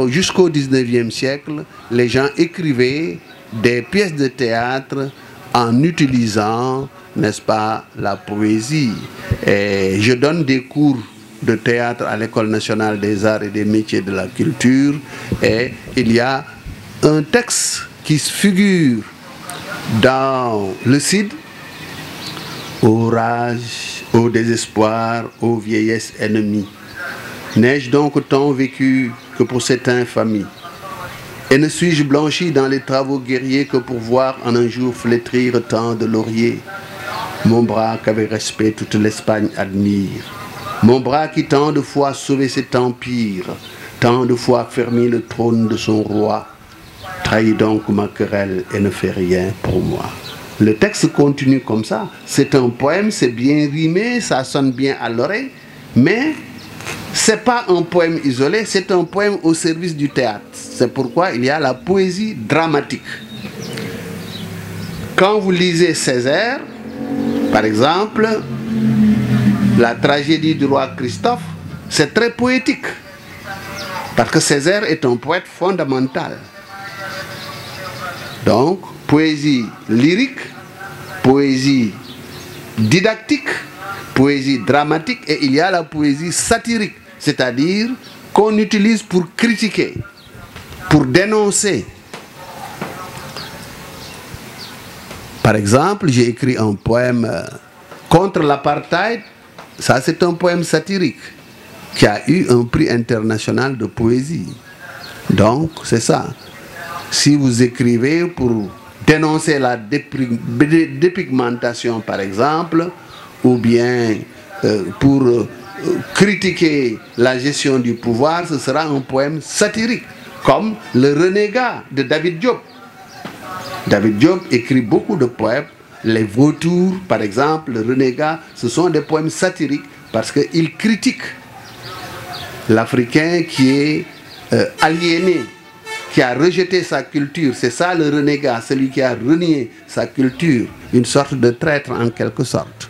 Jusqu'au 19e siècle, les gens écrivaient des pièces de théâtre en utilisant, n'est-ce pas, la poésie. Et je donne des cours de théâtre à l'École nationale des arts et des métiers de la culture, et il y a un texte qui se figure dans le Cid: ô rage, ô désespoir, ô vieillesse ennemie, n'ai-je donc tant vécu que pour cette infamie? Et ne suis-je blanchi dans les travaux guerriers que pour voir en un jour flétrir tant de lauriers? Mon bras qu'avec respect toute l'Espagne admire, mon bras qui tant de fois sauvé cet empire, tant de fois fermé le trône de son roi, trahit donc ma querelle et ne fait rien pour moi. Le texte continue comme ça. C'est un poème, c'est bien rimé, ça sonne bien à l'oreille, mais ce n'est pas un poème isolé, c'est un poème au service du théâtre. C'est pourquoi il y a la poésie dramatique. Quand vous lisez Césaire, par exemple, la tragédie du roi Christophe, c'est très poétique. Parce que Césaire est un poète fondamental. Donc, poésie lyrique, poésie didactique, poésie dramatique, et il y a la poésie satirique, c'est-à-dire qu'on utilise pour critiquer, pour dénoncer. Par exemple, j'ai écrit un poème contre l'apartheid. Ça, c'est un poème satirique qui a eu un prix international de poésie. Donc, c'est ça. Si vous écrivez pour dénoncer la dépigmentation, par exemple, ou bien pour critiquer la gestion du pouvoir, ce sera un poème satirique, comme Le Renégat de David Diop. David Diop écrit beaucoup de poèmes. Les Vautours, par exemple, Le Renégat, ce sont des poèmes satiriques parce qu'il critique l'Africain qui est aliéné, qui a rejeté sa culture. C'est ça le renégat, celui qui a renié sa culture, une sorte de traître en quelque sorte.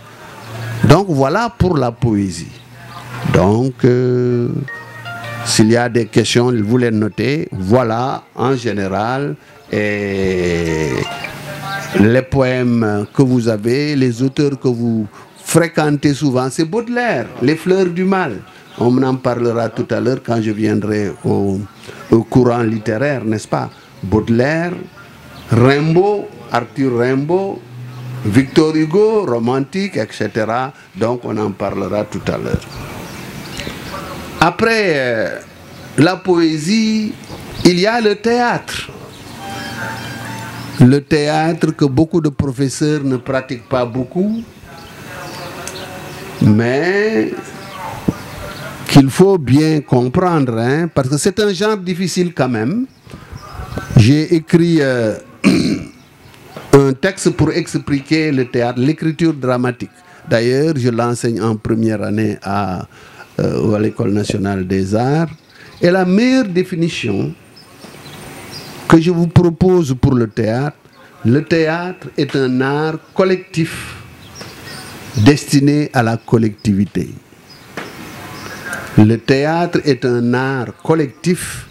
Donc voilà pour la poésie. Donc, s'il y a des questions, vous les notez. Voilà, en général, les poèmes que vous avez, les auteurs que vous fréquentez souvent, c'est Baudelaire, Les Fleurs du Mal. On en parlera tout à l'heure quand je viendrai au courant littéraire, n'est-ce pas? Baudelaire, Rimbaud, Arthur Rimbaud, Victor Hugo, romantique, etc. Donc on en parlera tout à l'heure. Après la poésie, il y a le théâtre. Le théâtre que beaucoup de professeurs ne pratiquent pas beaucoup, mais qu'il faut bien comprendre, hein, parce que c'est un genre difficile quand même. J'ai écrit un texte pour expliquer le théâtre, l'écriture dramatique. D'ailleurs, je l'enseigne en première année à l'École nationale des arts. Et la meilleure définition que je vous propose pour le théâtre est un art collectif destiné à la collectivité. Le théâtre est un art collectif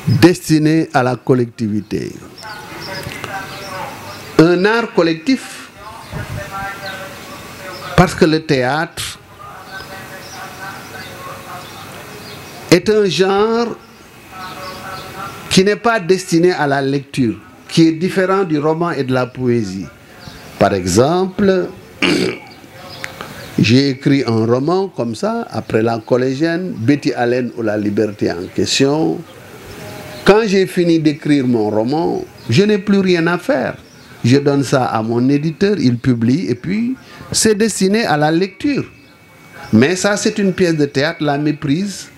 destiné à la collectivité. Un art collectif parce que le théâtre est un genre qui n'est pas destiné à la lecture, qui est différent du roman et de la poésie. Par exemple, j'ai écrit un roman comme ça, après la collégienne, Betty Allen ou La Liberté en question. Quand j'ai fini d'écrire mon roman, je n'ai plus rien à faire. Je donne ça à mon éditeur, il publie, et puis c'est destiné à la lecture. Mais ça, c'est une pièce de théâtre, La Méprise.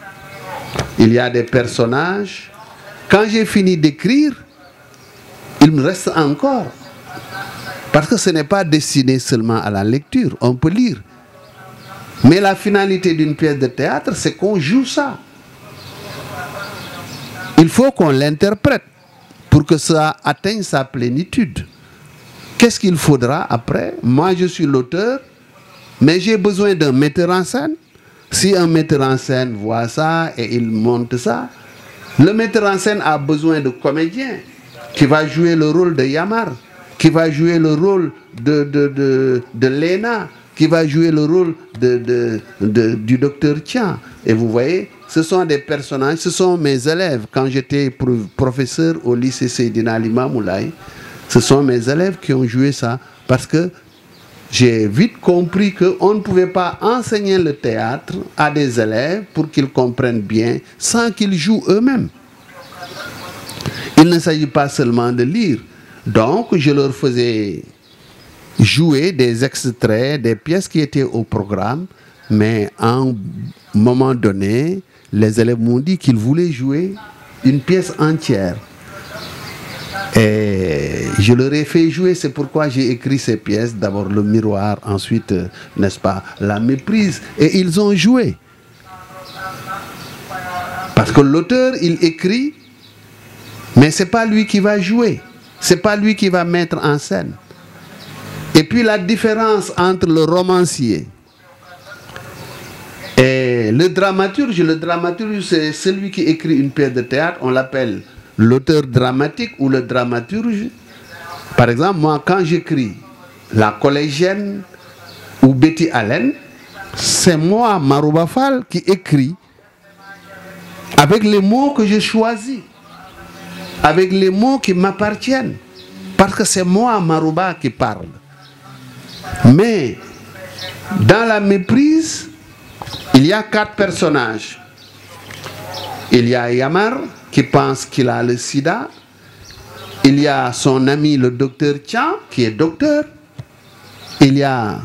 Il y a des personnages. Quand j'ai fini d'écrire, il me reste encore. Parce que ce n'est pas destiné seulement à la lecture, on peut lire. Mais la finalité d'une pièce de théâtre, c'est qu'on joue ça. Il faut qu'on l'interprète pour que ça atteigne sa plénitude. Qu'est-ce qu'il faudra après? Moi, je suis l'auteur, mais j'ai besoin d'un metteur en scène. Si un metteur en scène voit ça et il monte ça, le metteur en scène a besoin de comédiens qui va jouer le rôle de Yamar, qui va jouer le rôle de Léna, qui va jouer le rôle du docteur Tian. Et vous voyez, ce sont des personnages, ce sont mes élèves. Quand j'étais professeur au lycée Seydina Limamoulaye, ce sont mes élèves qui ont joué ça. Parce que j'ai vite compris qu'on ne pouvait pas enseigner le théâtre à des élèves pour qu'ils comprennent bien sans qu'ils jouent eux-mêmes. Il ne s'agit pas seulement de lire. Donc, je leur faisais jouer des extraits, des pièces qui étaient au programme, mais à un moment donné, les élèves m'ont dit qu'ils voulaient jouer une pièce entière. Et je leur ai fait jouer, c'est pourquoi j'ai écrit ces pièces, d'abord le miroir, ensuite, n'est-ce pas, la méprise, et ils ont joué. Parce que l'auteur, il écrit, mais ce n'est pas lui qui va jouer, ce n'est pas lui qui va mettre en scène. Et puis la différence entre le romancier et le dramaturge c'est celui qui écrit une pièce de théâtre, on l'appelle l'auteur dramatique ou le dramaturge. Par exemple, moi quand j'écris La collégienne ou Betty Allen, c'est moi, Marouba Fall, qui écris avec les mots que j'ai choisis, avec les mots qui m'appartiennent, parce que c'est moi, Marouba, qui parle. Mais dans la méprise, il y a 4 personnages. Il y a Yamar qui pense qu'il a le sida. Il y a son ami le docteur Tian qui est docteur. Il y a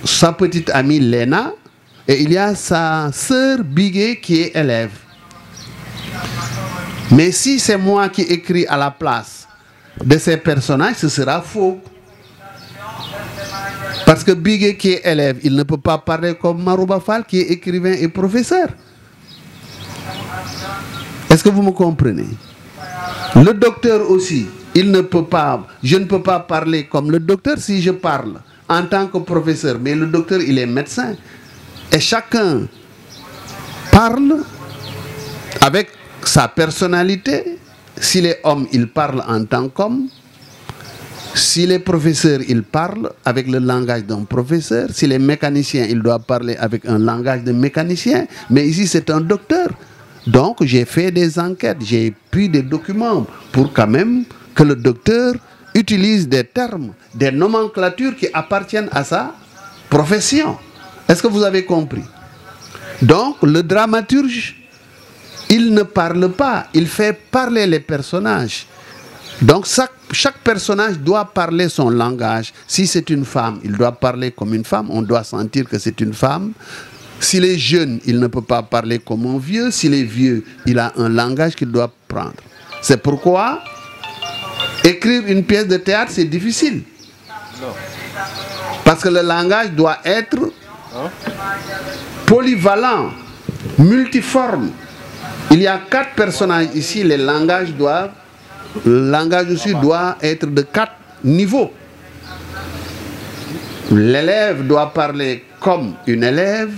sa petite amie Léna. Et il y a sa sœur Bigué qui est élève. Mais si c'est moi qui écris à la place de ces personnages, ce sera faux. Parce que Bigué qui est élève, il ne peut pas parler comme Marouba Fall qui est écrivain et professeur. Est-ce que vous me comprenez? Le docteur aussi, il ne peut pas, je ne peux pas parler comme le docteur si je parle en tant que professeur. Mais le docteur, il est médecin. Et chacun parle avec sa personnalité. S'il est homme, il parle en tant qu'homme. S'il est professeur, il parle avec le langage d'un professeur. S'il est mécanicien, il doit parler avec un langage de mécanicien. Mais ici, c'est un docteur. Donc, j'ai fait des enquêtes, j'ai pris des documents pour quand même que le docteur utilise des termes, des nomenclatures qui appartiennent à sa profession. Est-ce que vous avez compris? Donc, le dramaturge, il ne parle pas, il fait parler les personnages. Donc chaque personnage doit parler son langage. Si c'est une femme, il doit parler comme une femme. On doit sentir que c'est une femme. S'il est jeune, il ne peut pas parler comme un vieux. S'il est vieux, il a un langage qu'il doit prendre. C'est pourquoi écrire une pièce de théâtre, c'est difficile. Parce que le langage doit être polyvalent, multiforme. Il y a 4 personnages ici, le langage aussi doit être de 4 niveaux. L'élève doit parler comme une élève,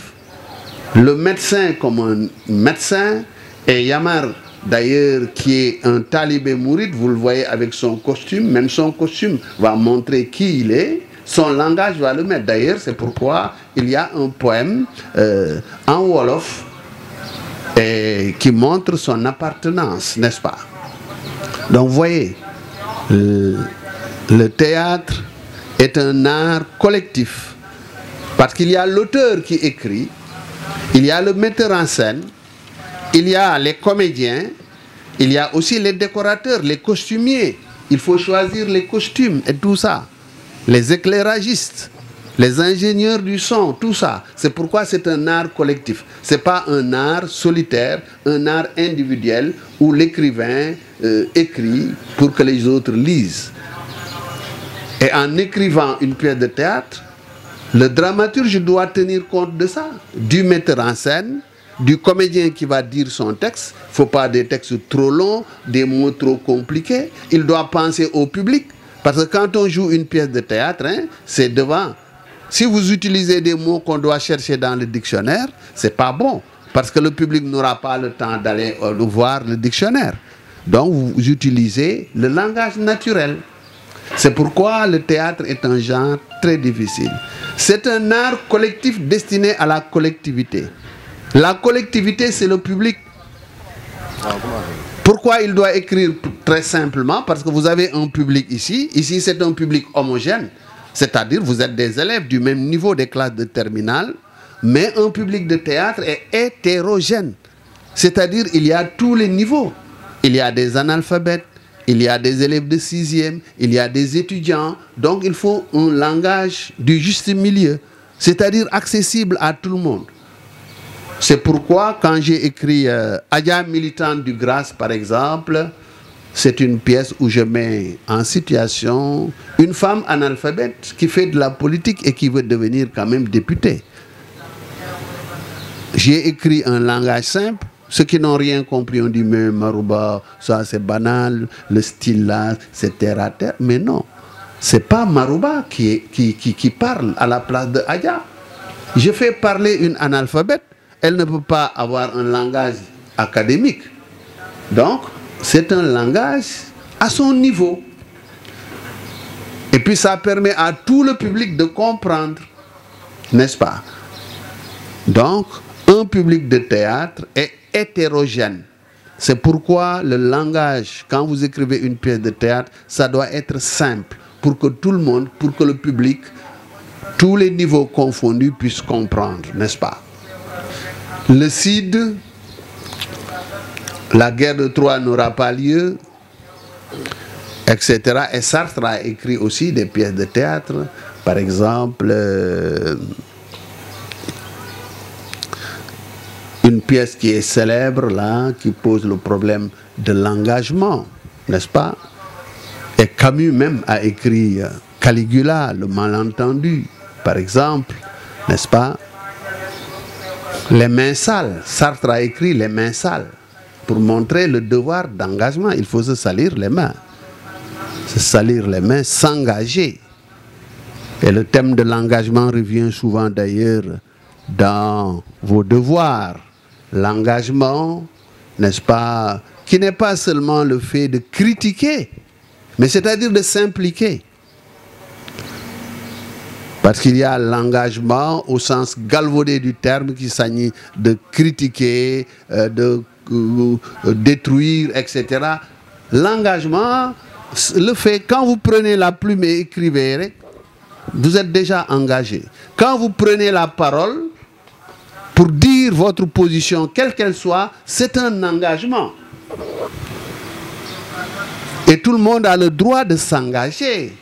le médecin comme un médecin, et Yamar, d'ailleurs, qui est un talibé mouride, vous le voyez avec son costume, même son costume va montrer qui il est, son langage va le mettre. D'ailleurs, c'est pourquoi il y a un poème en Wolof qui montre son appartenance, n'est-ce pas? Donc, vous voyez, le théâtre est un art collectif. Parce qu'il y a l'auteur qui écrit, il y a le metteur en scène, il y a les comédiens, il y a aussi les décorateurs, les costumiers. Il faut choisir les costumes et tout ça. Les éclairagistes. les ingénieurs du son, tout ça. C'est pourquoi c'est un art collectif. Ce n'est pas un art solitaire, un art individuel où l'écrivain écrit pour que les autres lisent. Et en écrivant une pièce de théâtre, le dramaturge doit tenir compte de ça, du metteur en scène, du comédien qui va dire son texte. Il ne faut pas des textes trop longs, des mots trop compliqués. Il doit penser au public. Parce que quand on joue une pièce de théâtre, hein, c'est devant. Si vous utilisez des mots qu'on doit chercher dans le dictionnaire, ce n'est pas bon. Parce que le public n'aura pas le temps d'aller voir le dictionnaire. Donc vous utilisez le langage naturel. C'est pourquoi le théâtre est un genre très difficile. C'est un art collectif destiné à la collectivité. La collectivité, c'est le public. Pourquoi il doit écrire très simplement? Parce que vous avez un public ici. Ici, c'est un public homogène. C'est-à-dire, vous êtes des élèves du même niveau des classes de terminale, mais un public de théâtre est hétérogène. C'est-à-dire, il y a tous les niveaux. Il y a des analphabètes, il y a des élèves de 6e, il y a des étudiants. Donc, il faut un langage du juste milieu, c'est-à-dire accessible à tout le monde. C'est pourquoi, quand j'ai écrit Adja militante du Grâce, par exemple, c'est une pièce où je mets en situation une femme analphabète qui fait de la politique et qui veut devenir quand même députée. J'ai écrit un langage simple. Ceux qui n'ont rien compris ont dit, mais Marouba, ça c'est banal, le style là, c'est terre à terre. Mais non, c'est pas Marouba qui parle à la place de Adja. Je fais parler une analphabète, elle ne peut pas avoir un langage académique. Donc, c'est un langage à son niveau. Et puis ça permet à tout le public de comprendre, n'est-ce pas? Donc, un public de théâtre est hétérogène. C'est pourquoi le langage, quand vous écrivez une pièce de théâtre, ça doit être simple pour que tout le monde, pour que le public, tous les niveaux confondus puissent comprendre, n'est-ce pas? Le Cid, la guerre de Troie n'aura pas lieu, etc. Et Sartre a écrit aussi des pièces de théâtre, par exemple, une pièce qui est célèbre, là, qui pose le problème de l'engagement, n'est-ce pas? Et Camus même a écrit Caligula, le malentendu, par exemple, n'est-ce pas? Les mains sales, Sartre a écrit Les mains sales, pour montrer le devoir d'engagement. Il faut se salir les mains. Se salir les mains, s'engager. Et le thème de l'engagement revient souvent d'ailleurs dans vos devoirs. L'engagement, n'est-ce pas, qui n'est pas seulement le fait de critiquer, mais c'est-à-dire de s'impliquer. Parce qu'il y a l'engagement au sens galvaudé du terme qui s'agit de critiquer, de détruire, etc. L'engagement, le fait, quand vous prenez la plume et écrivez, vous êtes déjà engagé. Quand vous prenez la parole, pour dire votre position, quelle qu'elle soit, c'est un engagement. Et tout le monde a le droit de s'engager.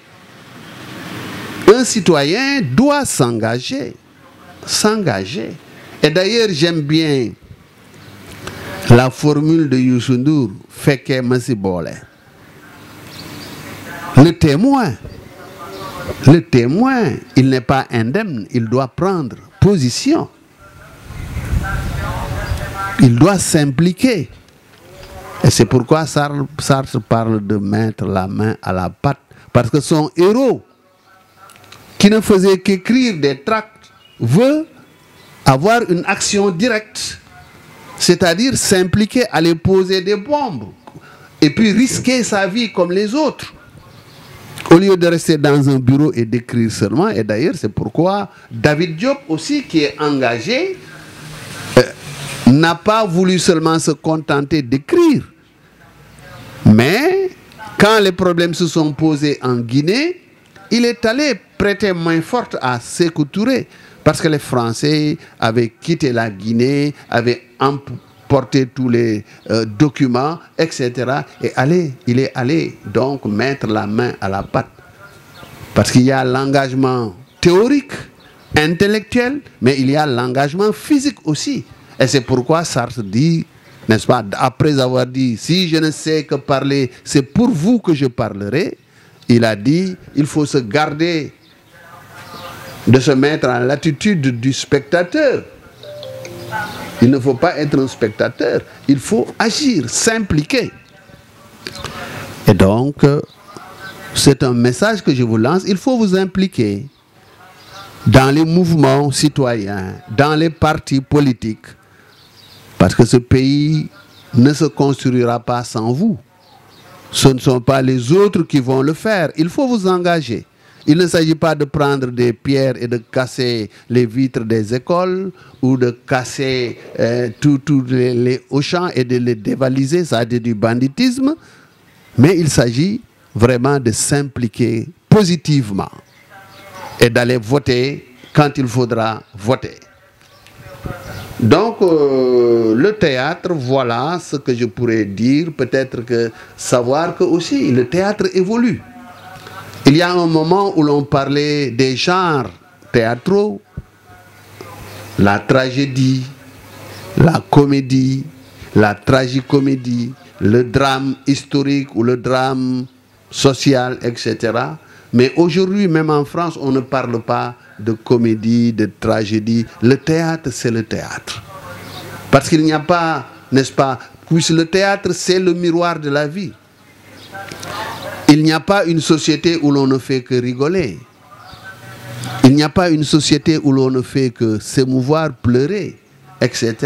Un citoyen doit s'engager. S'engager. Et d'ailleurs, j'aime bien la formule de Youssou N'Dour, Feke Masibole. Le témoin, il n'est pas indemne, il doit prendre position. Il doit s'impliquer. Et c'est pourquoi Sartre parle de mettre la main à la pâte. Parce que son héros, qui ne faisait qu'écrire des tracts, veut avoir une action directe. C'est-à-dire s'impliquer, aller poser des bombes. Et puis risquer sa vie comme les autres. Au lieu de rester dans un bureau et d'écrire seulement. Et d'ailleurs, c'est pourquoi David Diop aussi, qui est engagé, n'a pas voulu seulement se contenter d'écrire. Mais, quand les problèmes se sont posés en Guinée, il est allé prêter main forte à Sékou Touré. Parce que les Français avaient quitté la Guinée, avaient emporté tous les documents, etc. Et il est allé donc mettre la main à la pâte. Parce qu'il y a l'engagement théorique, intellectuel, mais il y a l'engagement physique aussi. Et c'est pourquoi Sartre dit, n'est-ce pas, après avoir dit, si je ne sais que parler, c'est pour vous que je parlerai, il a dit, il faut se garder de se mettre en l'attitude du spectateur. Il ne faut pas être un spectateur, il faut agir, s'impliquer. Et donc, c'est un message que je vous lance, il faut vous impliquer dans les mouvements citoyens, dans les partis politiques, parce que ce pays ne se construira pas sans vous. Ce ne sont pas les autres qui vont le faire, il faut vous engager. Il ne s'agit pas de prendre des pierres et de casser les vitres des écoles ou de casser tous les Auchan et de les dévaliser, ça a été du banditisme, mais il s'agit vraiment de s'impliquer positivement et d'aller voter quand il faudra voter. Donc, le théâtre, voilà ce que je pourrais dire. Peut-être que savoir que aussi le théâtre évolue. Il y a un moment où l'on parlait des genres théâtraux, la tragédie, la comédie, la tragicomédie, le drame historique ou le drame social, etc. Mais aujourd'hui, même en France, on ne parle pas de comédie, de tragédie. Le théâtre, c'est le théâtre. Parce qu'il n'y a pas, n'est-ce pas, puisque le théâtre, c'est le miroir de la vie. Il n'y a pas une société où l'on ne fait que rigoler. Il n'y a pas une société où l'on ne fait que s'émouvoir, pleurer, etc.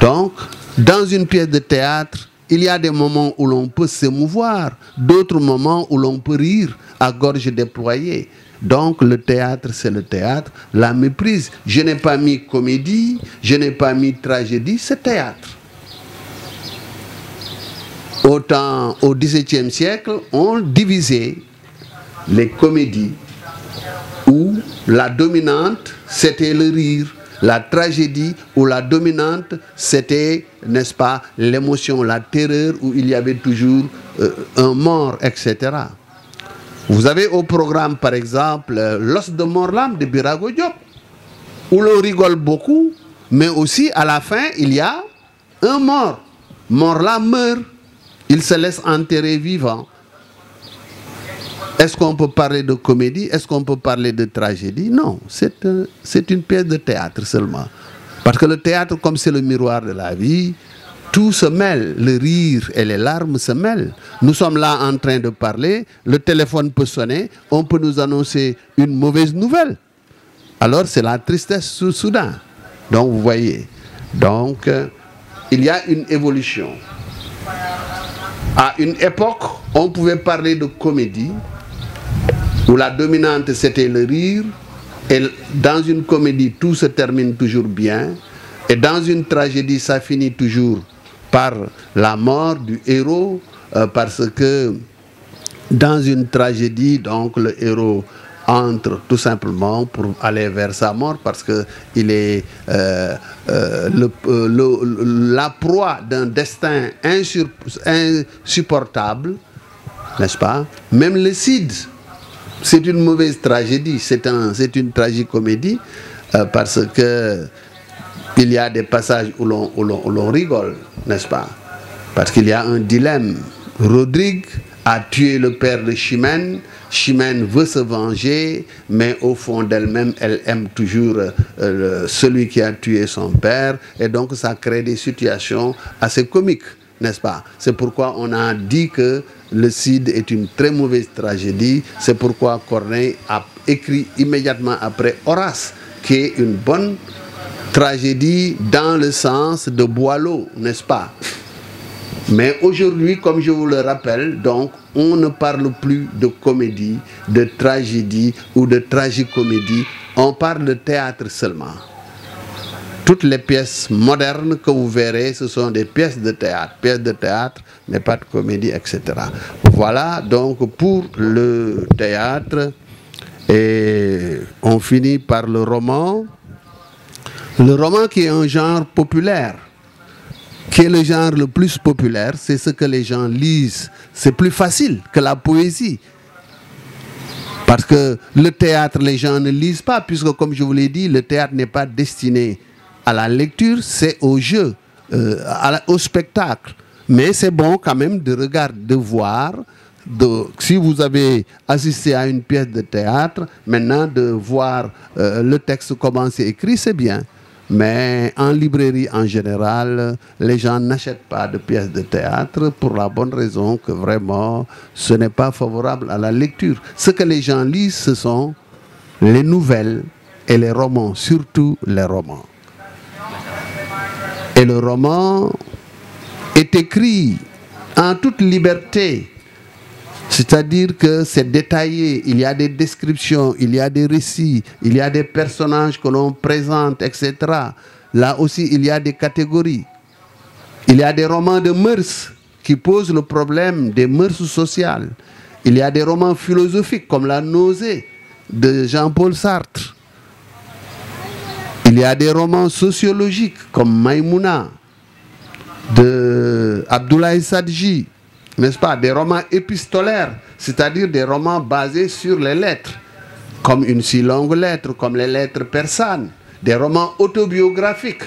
Donc, dans une pièce de théâtre, il y a des moments où l'on peut s'émouvoir, d'autres moments où l'on peut rire à gorge déployée. Donc, le théâtre, c'est le théâtre. La méprise, je n'ai pas mis comédie, je n'ai pas mis tragédie, c'est théâtre. Autant au XVIIe siècle, on divisait les comédies où la dominante, c'était le rire. La tragédie où la dominante, c'était, n'est-ce pas, l'émotion, la terreur, où il y avait toujours un mort, etc. Vous avez au programme, par exemple, L'os de Morlam de Birago Diop, où l'on rigole beaucoup, mais aussi, à la fin, il y a un mort. Morlam meurt. Il se laisse enterrer vivant. Est-ce qu'on peut parler de comédie? Est-ce qu'on peut parler de tragédie? Non, c'est une pièce de théâtre seulement. Parce que le théâtre, comme c'est le miroir de la vie, tout se mêle. Le rire et les larmes se mêlent. Nous sommes là en train de parler, le téléphone peut sonner, on peut nous annoncer une mauvaise nouvelle. Alors c'est la tristesse soudain. Donc vous voyez. Donc il y a une évolution. À une époque, on pouvait parler de comédie, où la dominante c'était le rire, et dans une comédie tout se termine toujours bien, et dans une tragédie ça finit toujours par la mort du héros, parce que dans une tragédie, donc le héros entre tout simplement pour aller vers sa mort, parce qu'il est la proie d'un destin insupportable, n'est-ce pas? Même le Cid, c'est une mauvaise tragédie, c'est une tragicomédie, parce que il y a des passages où l'on rigole, n'est-ce pas? Parce qu'il y a un dilemme. Rodrigue a tué le père de Chimène. Chimène veut se venger, mais au fond d'elle-même, elle aime toujours celui qui a tué son père. Et donc, ça crée des situations assez comiques, n'est-ce pas? C'est pourquoi on a dit que le Cid est une très mauvaise tragédie. C'est pourquoi Corneille a écrit immédiatement après Horace, qui est une bonne tragédie dans le sens de Boileau, n'est-ce pas? Mais aujourd'hui, comme je vous le rappelle, donc, on ne parle plus de comédie, de tragédie ou de tragicomédie. On parle de théâtre seulement. Toutes les pièces modernes que vous verrez, ce sont des pièces de théâtre, mais pas de comédie, etc. Voilà donc pour le théâtre. Et on finit par le roman. Le roman qui est un genre populaire, qui est le genre le plus populaire, c'est ce que les gens lisent. C'est plus facile que la poésie. Parce que le théâtre, les gens ne lisent pas, puisque comme je vous l'ai dit, le théâtre n'est pas destiné à la lecture, c'est au jeu, au spectacle. Mais c'est bon quand même de regarder, de voir, si vous avez assisté à une pièce de théâtre, maintenant de voir le texte comment c'est écrit, c'est bien. Mais en librairie en général, les gens n'achètent pas de pièces de théâtre pour la bonne raison que vraiment ce n'est pas favorable à la lecture. Ce que les gens lisent, ce sont les nouvelles et les romans, surtout les romans. Et le roman est écrit en toute liberté. C'est-à-dire que c'est détaillé, il y a des descriptions, il y a des récits, il y a des personnages que l'on présente, etc. Là aussi, il y a des catégories. Il y a des romans de mœurs qui posent le problème des mœurs sociales. Il y a des romans philosophiques comme La nausée de Jean-Paul Sartre. Il y a des romans sociologiques comme Maïmouna de Abdoulaye Sadji. N'est-ce pas, des romans épistolaires, c'est-à-dire des romans basés sur les lettres, comme Une si longue lettre, comme les lettres persanes, des romans autobiographiques,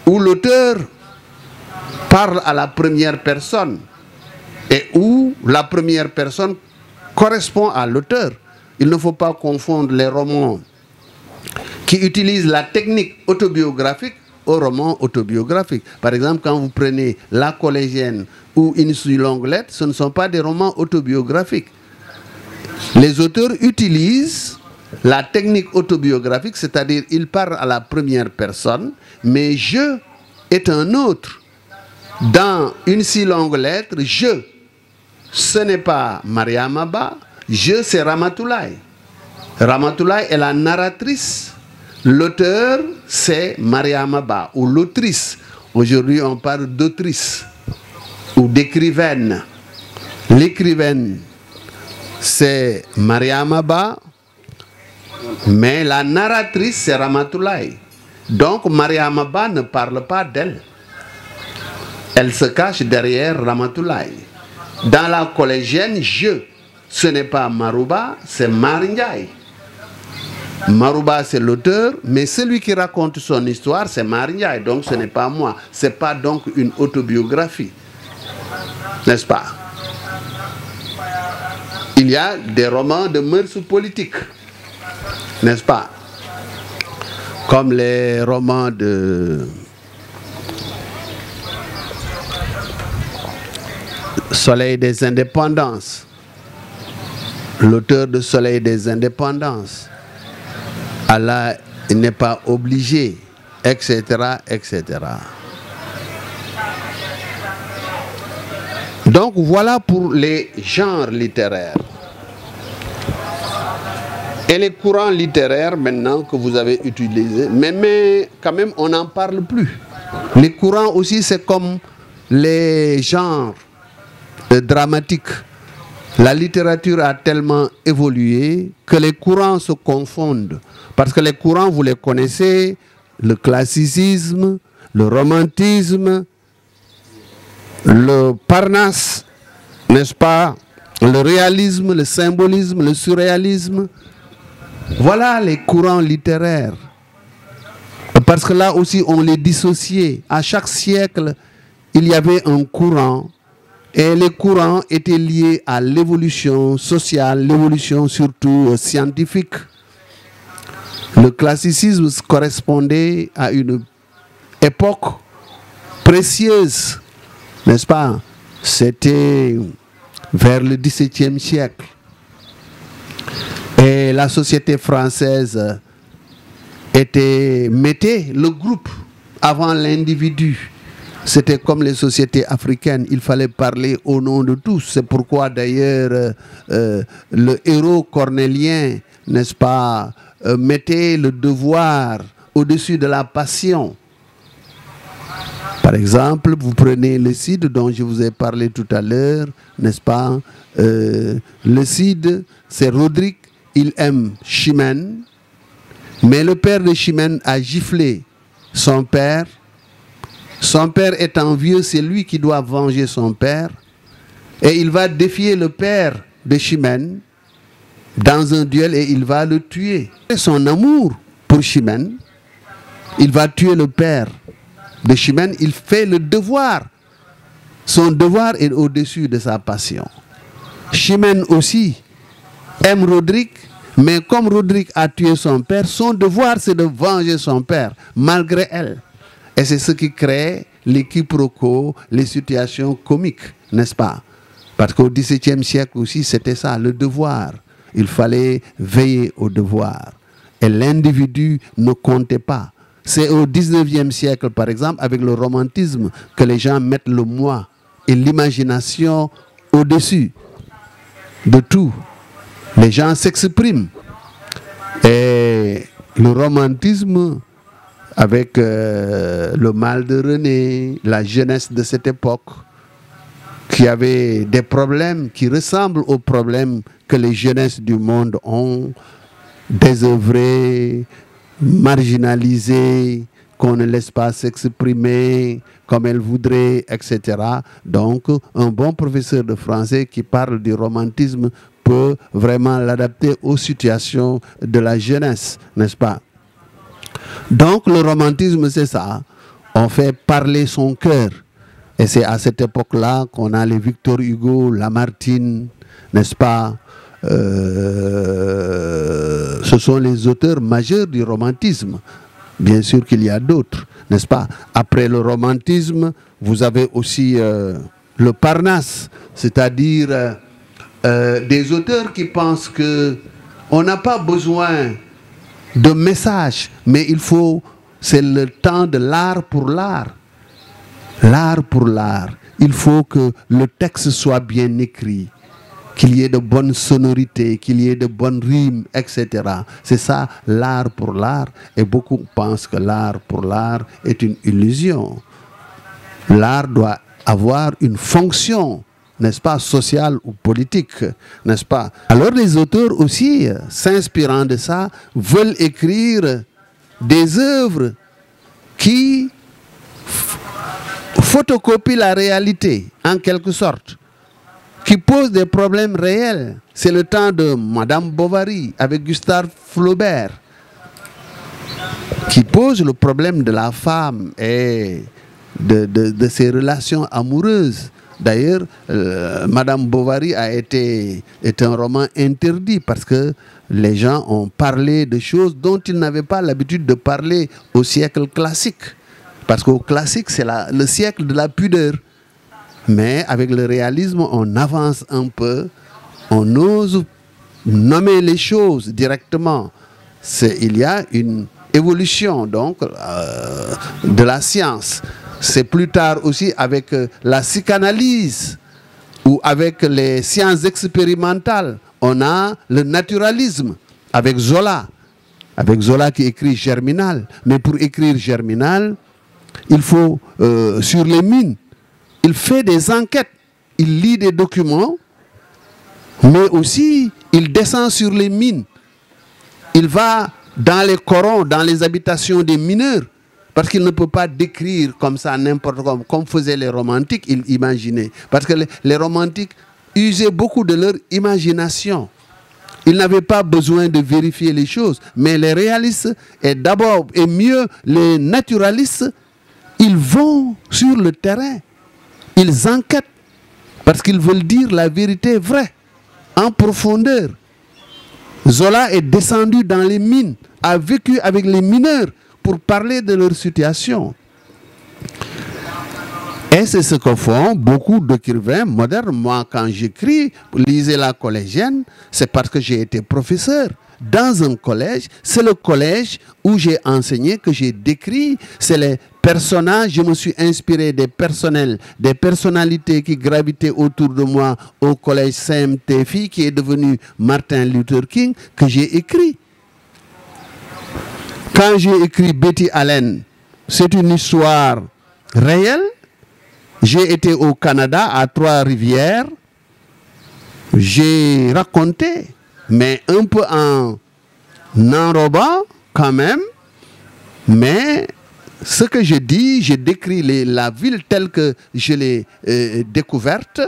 où l'auteur parle à la première personne, et où la première personne correspond à l'auteur. Il ne faut pas confondre les romans qui utilisent la technique autobiographique au roman autobiographique. Par exemple, quand vous prenez La collégienne ou Une si longue lettre, ce ne sont pas des romans autobiographiques. Les auteurs utilisent la technique autobiographique, c'est-à-dire ils parlent à la première personne, mais je est un autre. Dans Une si longue lettre, je, ce n'est pas Mariama Ba, je c'est Ramatoulaye. Ramatoulaye est la narratrice. L'auteur, c'est Mariama Ba, ou l'autrice. Aujourd'hui, on parle d'autrice ou d'écrivaine. L'écrivaine, c'est Mariama Ba, mais la narratrice, c'est Ramatoulaye. Donc, Mariama Ba ne parle pas d'elle. Elle se cache derrière Ramatoulaye. Dans La collégienne, je, ce n'est pas Marouba, c'est Marindiaye. Marouba, c'est l'auteur, mais celui qui raconte son histoire, c'est Marindiaye, donc ce n'est pas moi. Ce n'est pas donc une autobiographie. N'est-ce pas? Il y a des romans de mœurs politiques, n'est-ce pas? Comme les romans de Soleil des indépendances. L'auteur de Soleil des indépendances. Allah n'est pas obligé, etc., etc. Donc voilà pour les genres littéraires. Et les courants littéraires maintenant que vous avez utilisés, mais quand même on n'en parle plus. Les courants aussi c'est comme les genres dramatiques. La littérature a tellement évolué que les courants se confondent. Parce que les courants, vous les connaissez, le classicisme, le romantisme, le Parnasse, n'est-ce pas? Le réalisme, le symbolisme, le surréalisme. Voilà les courants littéraires. Parce que là aussi, on les dissociait. À chaque siècle, il y avait un courant. Et les courants étaient liés à l'évolution sociale, l'évolution surtout scientifique. Le classicisme correspondait à une époque précieuse, n'est-ce pas? C'était vers le XVIIe siècle. Et la société française mettait le groupe avant l'individu. C'était comme les sociétés africaines, il fallait parler au nom de tous. C'est pourquoi d'ailleurs le héros cornélien, n'est-ce pas, mettait le devoir au-dessus de la passion. Par exemple, vous prenez le Cid dont je vous ai parlé tout à l'heure, n'est-ce pas? Le Cid, c'est Roderick, il aime Chimène, mais le père de Chimène a giflé son père. Son père étant vieux, c'est lui qui doit venger son père. Et il va défier le père de Chimène. dans un duel et il va le tuer. Son amour pour Chimène, il va tuer le père de Chimène, il fait le devoir. Son devoir est au-dessus de sa passion. Chimène aussi aime Roderick, mais comme Roderick a tué son père, son devoir c'est de venger son père, malgré elle. Et c'est ce qui crée les quiproquos, les situations comiques, n'est-ce pas? Parce qu'au XVIIe siècle aussi, c'était ça, le devoir. Il fallait veiller au devoir. Et l'individu ne comptait pas. C'est au XIXe siècle, par exemple, avec le romantisme, que les gens mettent le moi et l'imagination au-dessus de tout. Les gens s'expriment. Et le romantisme, avec le mal de René, la jeunesse de cette époque, qui avait des problèmes qui ressemblent aux problèmes que les jeunesses du monde ont, désœuvrées, marginalisées, qu'on ne laisse pas s'exprimer comme elles voudraient, etc. Donc, un bon professeur de français qui parle du romantisme peut vraiment l'adapter aux situations de la jeunesse, n'est-ce pas? Donc, le romantisme, c'est ça. On fait parler son cœur. Et c'est à cette époque-là qu'on a les Victor Hugo, Lamartine, n'est-ce pas? Ce sont les auteurs majeurs du romantisme. Bien sûr qu'il y a d'autres, n'est-ce pas? Après le romantisme, vous avez aussi le Parnasse, c'est-à-dire des auteurs qui pensent qu'on n'a pas besoin de messages, mais il faut, c'est le temps de l'art pour l'art. L'art pour l'art. Il faut que le texte soit bien écrit, qu'il y ait de bonnes sonorités, qu'il y ait de bonnes rimes, etc. C'est ça, l'art pour l'art. Et beaucoup pensent que l'art pour l'art est une illusion. L'art doit avoir une fonction, n'est-ce pas, sociale ou politique, n'est-ce pas? Alors les auteurs aussi, s'inspirant de ça, veulent écrire des œuvres qui photocopient la réalité, en quelque sorte, qui posent des problèmes réels. C'est le temps de Madame Bovary avec Gustave Flaubert, qui pose le problème de la femme et de ses relations amoureuses. D'ailleurs, Madame Bovary est un roman interdit parce que les gens ont parlé de choses dont ils n'avaient pas l'habitude de parler au siècle classique. Parce qu'au classique, c'est le siècle de la pudeur. Mais avec le réalisme, on avance un peu, on ose nommer les choses directement. Il y a une évolution donc de la science. C'est plus tard aussi avec la psychanalyse ou avec les sciences expérimentales. On a le naturalisme avec Zola qui écrit Germinal. Mais pour écrire Germinal, il faut sur les mines. Il fait des enquêtes, il lit des documents, mais aussi il descend sur les mines. Il va dans les corons, dans les habitations des mineurs, parce qu'il ne peut pas décrire comme ça n'importe quoi, comme faisaient les romantiques, ils imaginaient. Parce que les romantiques usaient beaucoup de leur imagination. Ils n'avaient pas besoin de vérifier les choses, mais les réalistes, et d'abord et mieux les naturalistes, ils vont sur le terrain. Ils enquêtent parce qu'ils veulent dire la vérité vraie, en profondeur. Zola est descendu dans les mines, a vécu avec les mineurs pour parler de leur situation. Et c'est ce que font beaucoup d'écrivains modernes. Moi, quand j'écris, lisez la collégienne, c'est parce que j'ai été professeur dans un collège. C'est le collège où j'ai enseigné, que j'ai décrit. C'est les personnages, je me suis inspiré des personnalités qui gravitaient autour de moi au collège CMTFI, qui est devenu Martin Luther King, que j'ai écrit. Quand j'ai écrit Betty Allen, c'est une histoire réelle. J'ai été au Canada, à Trois-Rivières. J'ai raconté, mais un peu en enrobant quand même. Mais ce que je dis, j'ai décrit la ville telle que je l'ai découverte.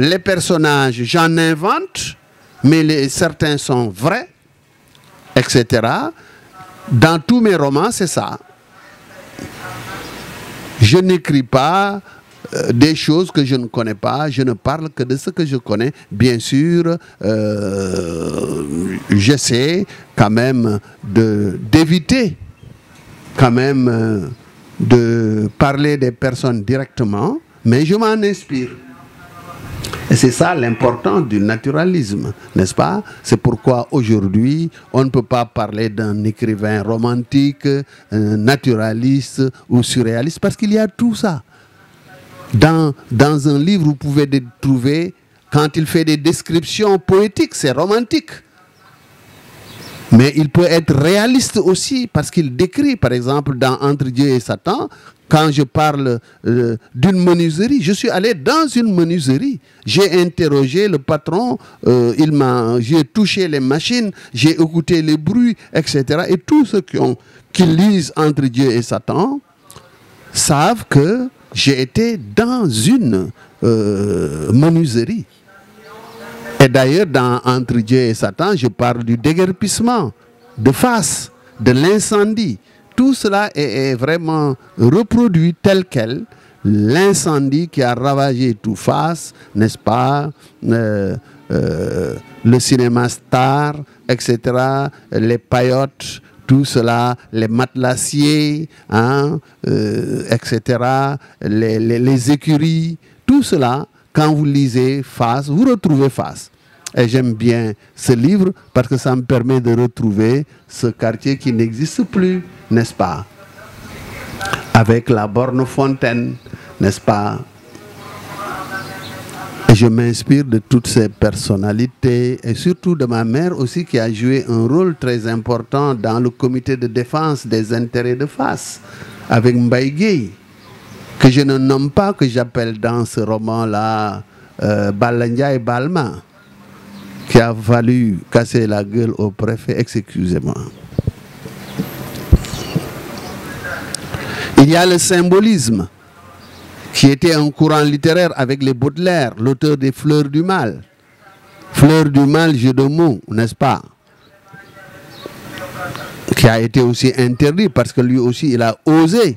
Les personnages, j'en invente. mais certains sont vrais, etc. Dans tous mes romans, c'est ça. Je n'écris pas des choses que je ne connais pas, je ne parle que de ce que je connais. Bien sûr, j'essaie quand même d'éviter quand même de parler des personnes directement, mais je m'en inspire. Et c'est ça l'important du naturalisme, n'est-ce pas? C'est pourquoi aujourd'hui, on ne peut pas parler d'un écrivain romantique, naturaliste ou surréaliste, parce qu'il y a tout ça. Dans un livre, vous pouvez trouver, quand il fait des descriptions poétiques, c'est romantique. Mais il peut être réaliste aussi, parce qu'il décrit, par exemple, dans Entre Dieu et Satan, quand je parle d'une menuiserie, je suis allé dans une menuiserie. J'ai interrogé le patron, j'ai touché les machines, j'ai écouté les bruits, etc. Et tous ceux qui lisent Entre Dieu et Satan savent que j'ai été dans une menuiserie. Et d'ailleurs, dans Entre Dieu et Satan, je parle du déguerpissement, de Fas, de l'incendie. Tout cela est vraiment reproduit tel quel. L'incendie qui a ravagé tout Fas, n'est-ce pas, le cinéma Star, etc., les paillotes, tout cela, les matelassiers, hein, etc., les écuries, tout cela, quand vous lisez Fas, vous retrouvez Fas. Et j'aime bien ce livre parce que ça me permet de retrouver ce quartier qui n'existe plus, n'est-ce pas? Avec la borne fontaine, n'est-ce pas? Et je m'inspire de toutes ces personnalités et surtout de ma mère aussi qui a joué un rôle très important dans le comité de défense des intérêts de Fas avec Mbaye Gueye, que je ne nomme pas, que j'appelle dans ce roman-là Balandia et Balma, qui a fallu casser la gueule au préfet, excusez-moi. Il y a le symbolisme, qui était un courant littéraire avec les Baudelaire, l'auteur des Fleurs du Mal. Fleurs du Mal, jeu de mots, n'est-ce pas? Qui a été aussi interdit parce que lui aussi, il a osé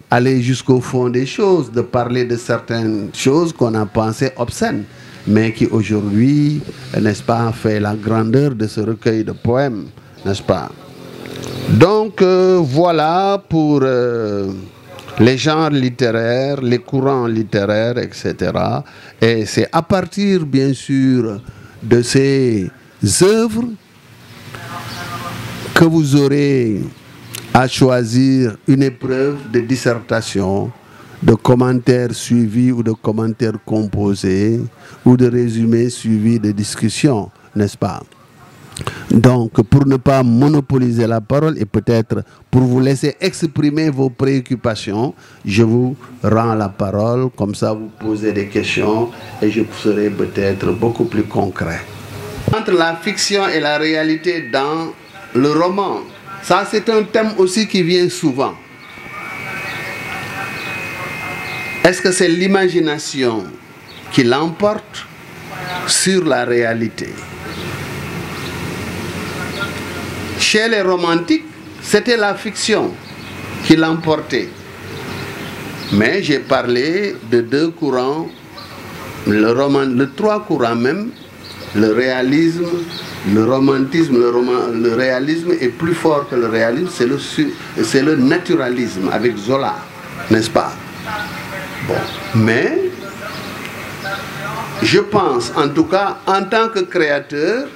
aller jusqu'au fond des choses, de parler de certaines choses qu'on a pensées obscènes, mais qui aujourd'hui, n'est-ce pas, fait la grandeur de ce recueil de poèmes, n'est-ce pas? Donc, voilà pour les genres littéraires, les courants littéraires, etc. Et c'est à partir, bien sûr, de ces œuvres que vous aurez à choisir une épreuve de dissertation, de commentaires suivis ou de commentaires composés, ou de résumés suivis de discussions, n'est-ce pas? Donc, pour ne pas monopoliser la parole et peut-être pour vous laisser exprimer vos préoccupations, je vous rends la parole, comme ça vous posez des questions et je serai peut-être beaucoup plus concret. Entre la fiction et la réalité dans le roman, ça c'est un thème aussi qui vient souvent. Est-ce que c'est l'imagination qui l'emporte sur la réalité? Chez les romantiques, c'était la fiction qui l'emportait. Mais j'ai parlé de deux courants, le trois courants même, le réalisme, le romantisme, le réalisme est plus fort que le réalisme, c'est le naturalisme avec Zola, n'est-ce pas? Bon, mais je pense, en tout cas, en tant que créateur,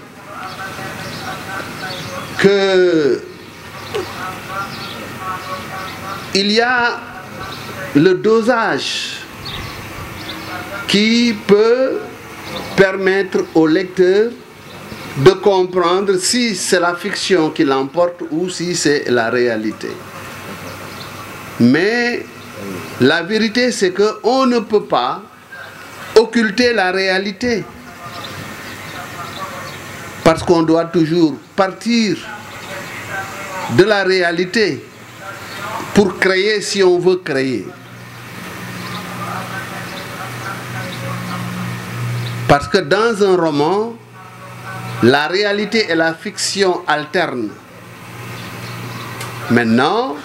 que il y a le dosage qui peut permettre au lecteur de comprendre si c'est la fiction qui l'emporte ou si c'est la réalité. Mais la vérité, c'est qu'on ne peut pas occulter la réalité. Parce qu'on doit toujours partir de la réalité pour créer si on veut créer. Parce que dans un roman, la réalité et la fiction alternent. Maintenant,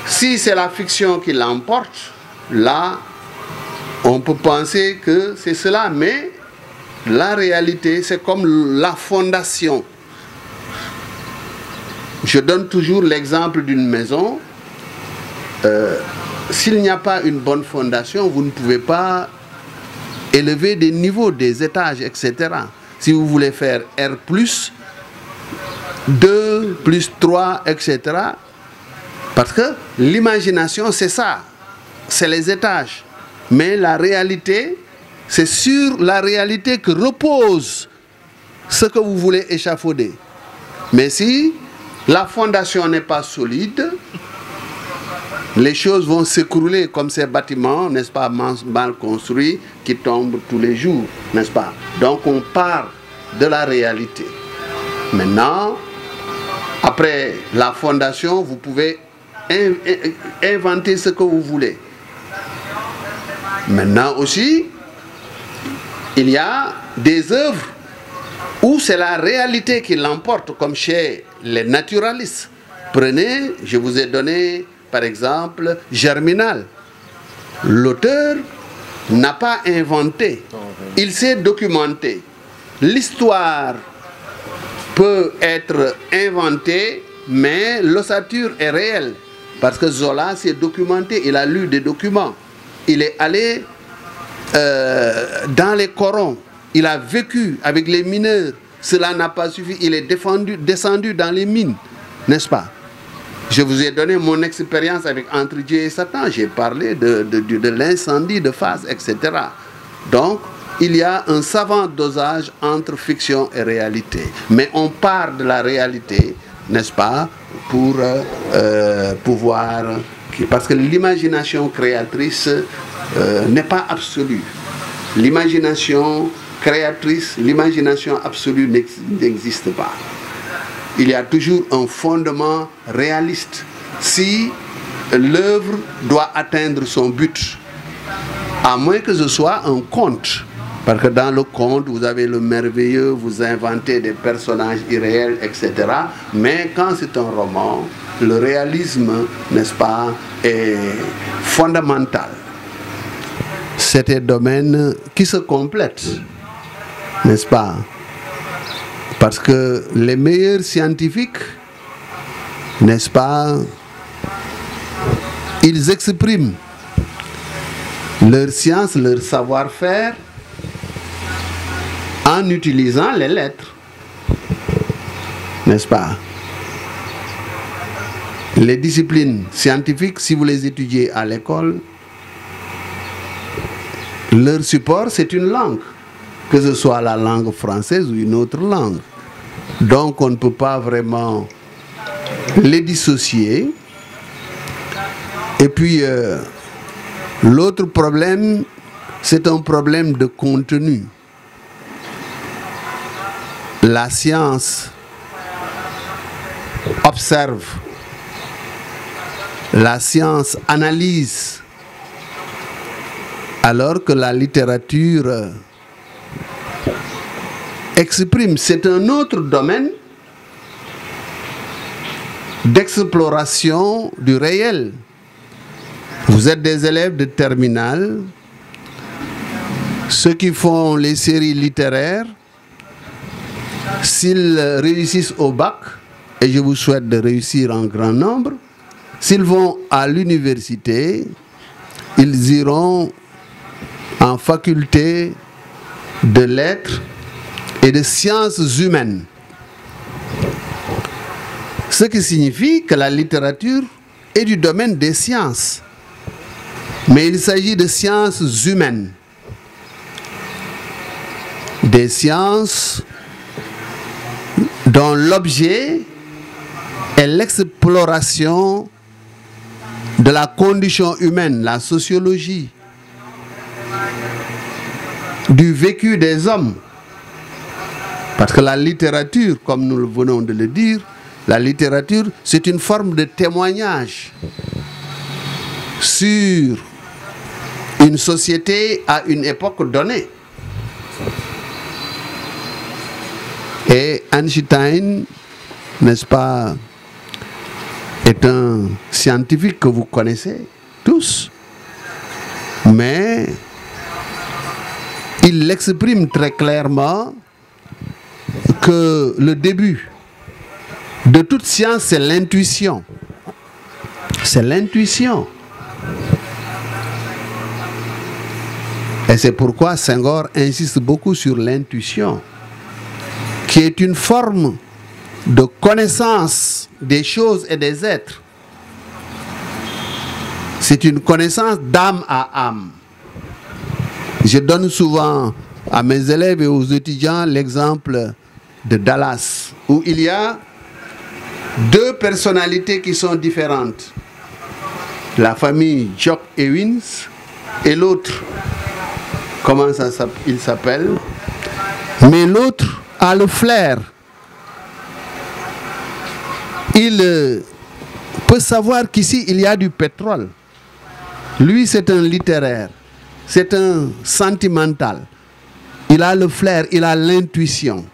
si c'est la fiction qui l'emporte, là, on peut penser que c'est cela, mais la réalité, c'est comme la fondation. Je donne toujours l'exemple d'une maison. S'il n'y a pas une bonne fondation, vous ne pouvez pas élever des niveaux, des étages, etc. Si vous voulez faire R+, 2, plus 3, etc. Parce que l'imagination, c'est ça. C'est les étages. Mais la réalité, c'est sur la réalité que repose ce que vous voulez échafauder. Mais si la fondation n'est pas solide, les choses vont s'écrouler comme ces bâtiments, n'est-ce pas, mal construits, qui tombent tous les jours, n'est-ce pas? Donc on part de la réalité. Maintenant, après la fondation, vous pouvez inventer ce que vous voulez. Maintenant aussi, il y a des œuvres où c'est la réalité qui l'emporte, comme chez les naturalistes. Prenez, je vous ai donné par exemple Germinal. L'auteur n'a pas inventé, il s'est documenté. L'histoire peut être inventée, mais l'ossature est réelle. Parce que Zola s'est documenté, il a lu des documents. Il est allé dans les corons, il a vécu avec les mineurs. Cela n'a pas suffi, il est descendu dans les mines, n'est-ce pas? Je vous ai donné mon expérience avec Entre Dieu et Satan. J'ai parlé de l'incendie de Fas, etc. Donc, il y a un savant dosage entre fiction et réalité. Mais on part de la réalité, n'est-ce pas, pour pouvoir... Parce que l'imagination créatrice n'est pas absolue. L'imagination créatrice, l'imagination absolue n'existe pas. Il y a toujours un fondement réaliste. Si l'œuvre doit atteindre son but, à moins que ce soit un conte. Parce que dans le conte, vous avez le merveilleux, vous inventez des personnages irréels, etc. Mais quand c'est un roman, le réalisme, n'est-ce pas, est fondamental. C'est un domaine qui se complète, n'est-ce pas? Parce que les meilleurs scientifiques, n'est-ce pas, ils expriment leur science, leur savoir-faire en utilisant les lettres, n'est-ce pas? Les disciplines scientifiques, si vous les étudiez à l'école, leur support, c'est une langue, que ce soit la langue française ou une autre langue. Donc on ne peut pas vraiment les dissocier. Et puis l'autre problème, c'est un problème de contenu. La science observe, la science analyse, alors que la littérature exprime. C'est un autre domaine d'exploration du réel. Vous êtes des élèves de terminale, ceux qui font les séries littéraires, s'ils réussissent au bac, et je vous souhaite de réussir en grand nombre, s'ils vont à l'université, ils iront en faculté de lettres et de sciences humaines. Ce qui signifie que la littérature est du domaine des sciences. Mais il s'agit de sciences humaines. Des sciences dont l'objet est l'exploration de la condition humaine, la sociologie, du vécu des hommes. Parce que la littérature, comme nous venons de le dire, la littérature, c'est une forme de témoignage sur une société à une époque donnée. Et Einstein, n'est-ce pas, est un scientifique que vous connaissez tous, mais il exprime très clairement que le début de toute science, c'est l'intuition. C'est l'intuition. Et c'est pourquoi Senghor insiste beaucoup sur l'intuition, qui est une forme de connaissance des choses et des êtres. C'est une connaissance d'âme à âme. Je donne souvent à mes élèves et aux étudiants l'exemple de Dallas, où il y a deux personnalités qui sont différentes. La famille Jock Ewins et l'autre, comment il s'appelle? Mais l'autre a le flair. Il peut savoir qu'ici il y a du pétrole. Lui, c'est un littéraire, c'est un sentimental. Il a le flair, il a l'intuition.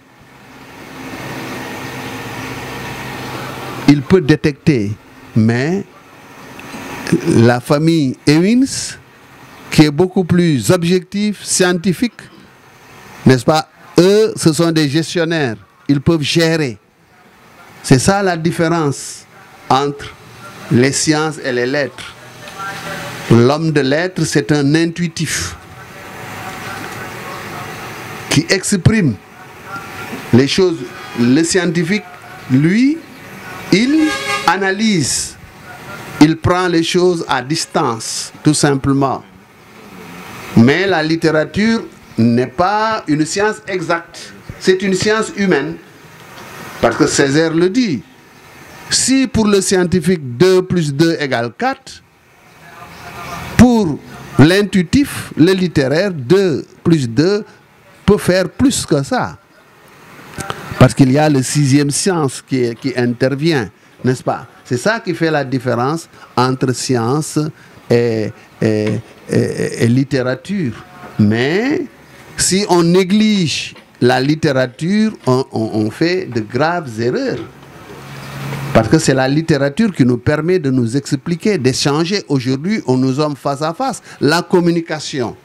Il peut détecter, mais la famille Ewins, qui est beaucoup plus objectif, scientifique, n'est-ce pas? Eux, ce sont des gestionnaires. Ils peuvent gérer. C'est ça la différence entre les sciences et les lettres. L'homme de lettres, c'est un intuitif qui exprime les choses. Le scientifique, lui, il analyse. Il prend les choses à distance, tout simplement. Mais la littérature n'est pas une science exacte. C'est une science humaine. Parce que Césaire le dit. Si pour le scientifique 2 plus 2 égale 4, pour l'intuitif, le littéraire, 2 plus 2 peut faire plus que ça. Parce qu'il y a le 6e science qui intervient, n'est-ce pas? C'est ça qui fait la différence entre science et littérature. Mais si on néglige la littérature, on fait de graves erreurs. Parce que c'est la littérature qui nous permet de nous expliquer, d'échanger. Aujourd'hui, nous sommes face à face. La communication,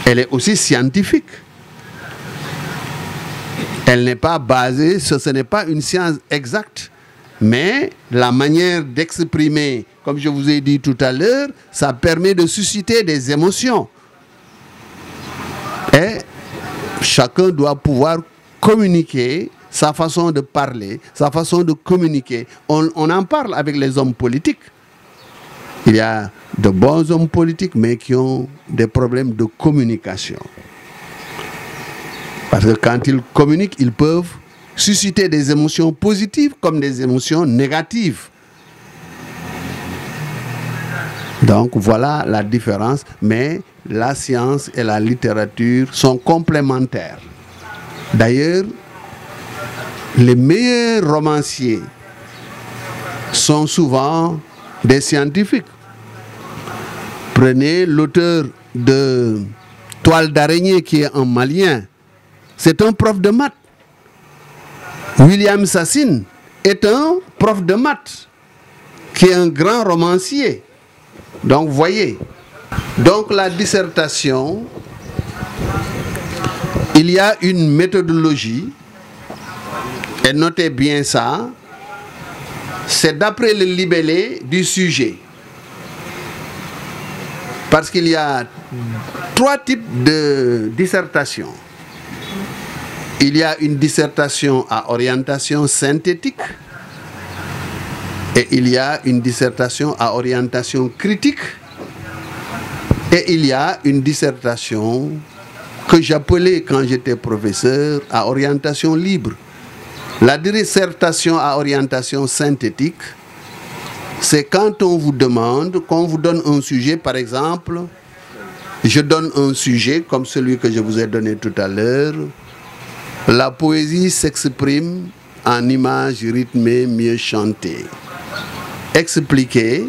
elle est aussi scientifique. Elle n'est pas basée, ce n'est pas une science exacte. Mais la manière d'exprimer, comme je vous ai dit tout à l'heure, ça permet de susciter des émotions. Et chacun doit pouvoir communiquer sa façon de parler, sa façon de communiquer. On en parle avec les hommes politiques. Il y a de bons hommes politiques, mais qui ont des problèmes de communication. Parce que quand ils communiquent, ils peuvent susciter des émotions positives comme des émotions négatives. Donc voilà la différence. Mais la science et la littérature sont complémentaires. D'ailleurs, les meilleurs romanciers sont souvent des scientifiques. Prenez l'auteur de Toile d'araignée qui est un Malien. C'est un prof de maths. William Sassine est un prof de maths qui est un grand romancier. Donc, vous voyez. Donc, la dissertation, il y a une méthodologie, et notez bien ça, c'est d'après le libellé du sujet. Parce qu'il y a 3 types de dissertation. Il y a une dissertation à orientation synthétique et il y a une dissertation à orientation critique et il y a une dissertation que j'appelais quand j'étais professeur à orientation libre. La dissertation à orientation synthétique, c'est quand on vous demande, qu'on vous donne un sujet, par exemple, je donne un sujet comme celui que je vous ai donné tout à l'heure. La poésie s'exprime en images rythmées mieux chantées. Expliquer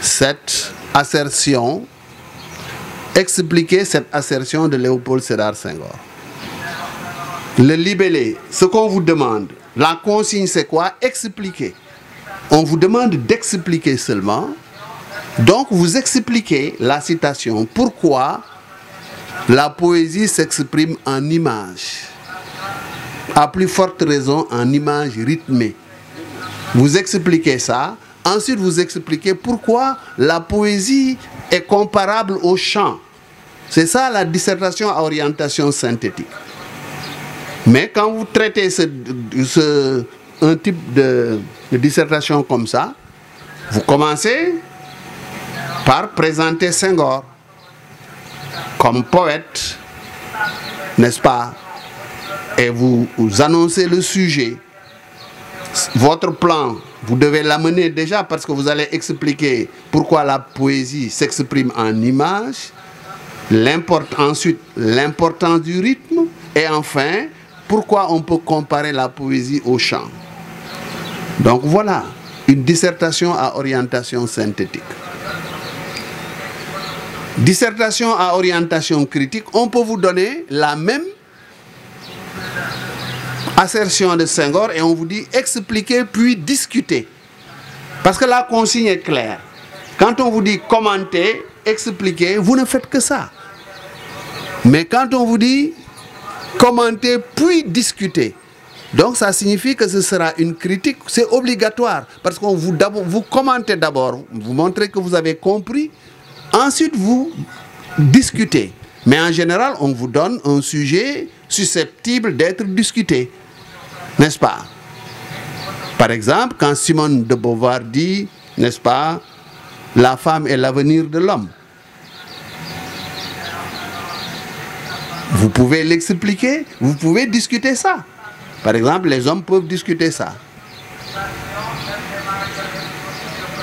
cette assertion de Léopold Sédar Senghor. Le libellé, ce qu'on vous demande, la consigne c'est quoi? Expliquer. On vous demande d'expliquer seulement. Donc vous expliquez la citation. Pourquoi la poésie s'exprime en images? À plus forte raison en images rythmées. Vous expliquez ça. Ensuite vous expliquez pourquoi la poésie est comparable au chant. C'est ça la dissertation à orientation synthétique. Mais quand vous traitez un type de dissertation comme ça, vous commencez par présenter Senghor comme poète, n'est-ce pas? Et vous annoncez le sujet. Votre plan, vous devez l'amener déjà parce que vous allez expliquer pourquoi la poésie s'exprime en images, ensuite l'importance du rythme, et enfin, pourquoi on peut comparer la poésie au chant. Donc voilà, une dissertation à orientation synthétique. Dissertation à orientation critique, on peut vous donner la même assertion de Senghor et on vous dit expliquer puis discuter. Parce que la consigne est claire. Quand on vous dit commenter, expliquer, vous ne faites que ça. Mais quand on vous dit commenter puis discuter, donc ça signifie que ce sera une critique, c'est obligatoire. Parce qu'on vous commentez d'abord, vous montrez que vous avez compris, ensuite vous discutez. Mais en général, on vous donne un sujet susceptible d'être discuté. N'est-ce pas? Par exemple, quand Simone de Beauvoir dit, n'est-ce pas, la femme est l'avenir de l'homme. Vous pouvez l'expliquer, vous pouvez discuter ça. Par exemple, les hommes peuvent discuter ça.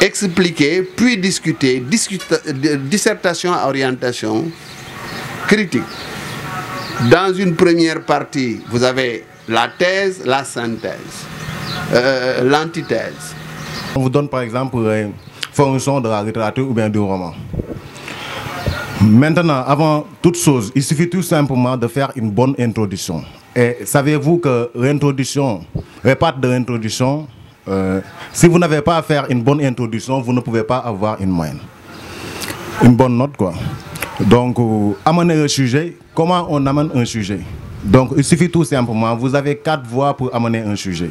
Expliquer, puis discuter, dissertation à orientation critique. Dans une première partie, vous avez la thèse, la synthèse, l'antithèse. On vous donne par exemple une fonction de la littérature ou bien du roman. Maintenant, avant toute chose, il suffit tout simplement de faire une bonne introduction. Et savez-vous que l'introduction, les parts de l'introduction, si vous n'avez pas à faire une bonne introduction, vous ne pouvez pas avoir une moyenne. Une bonne note, quoi. Donc, amener le sujet, comment on amène un sujet? Donc, il suffit tout simplement, vous avez 4 voies pour amener un sujet.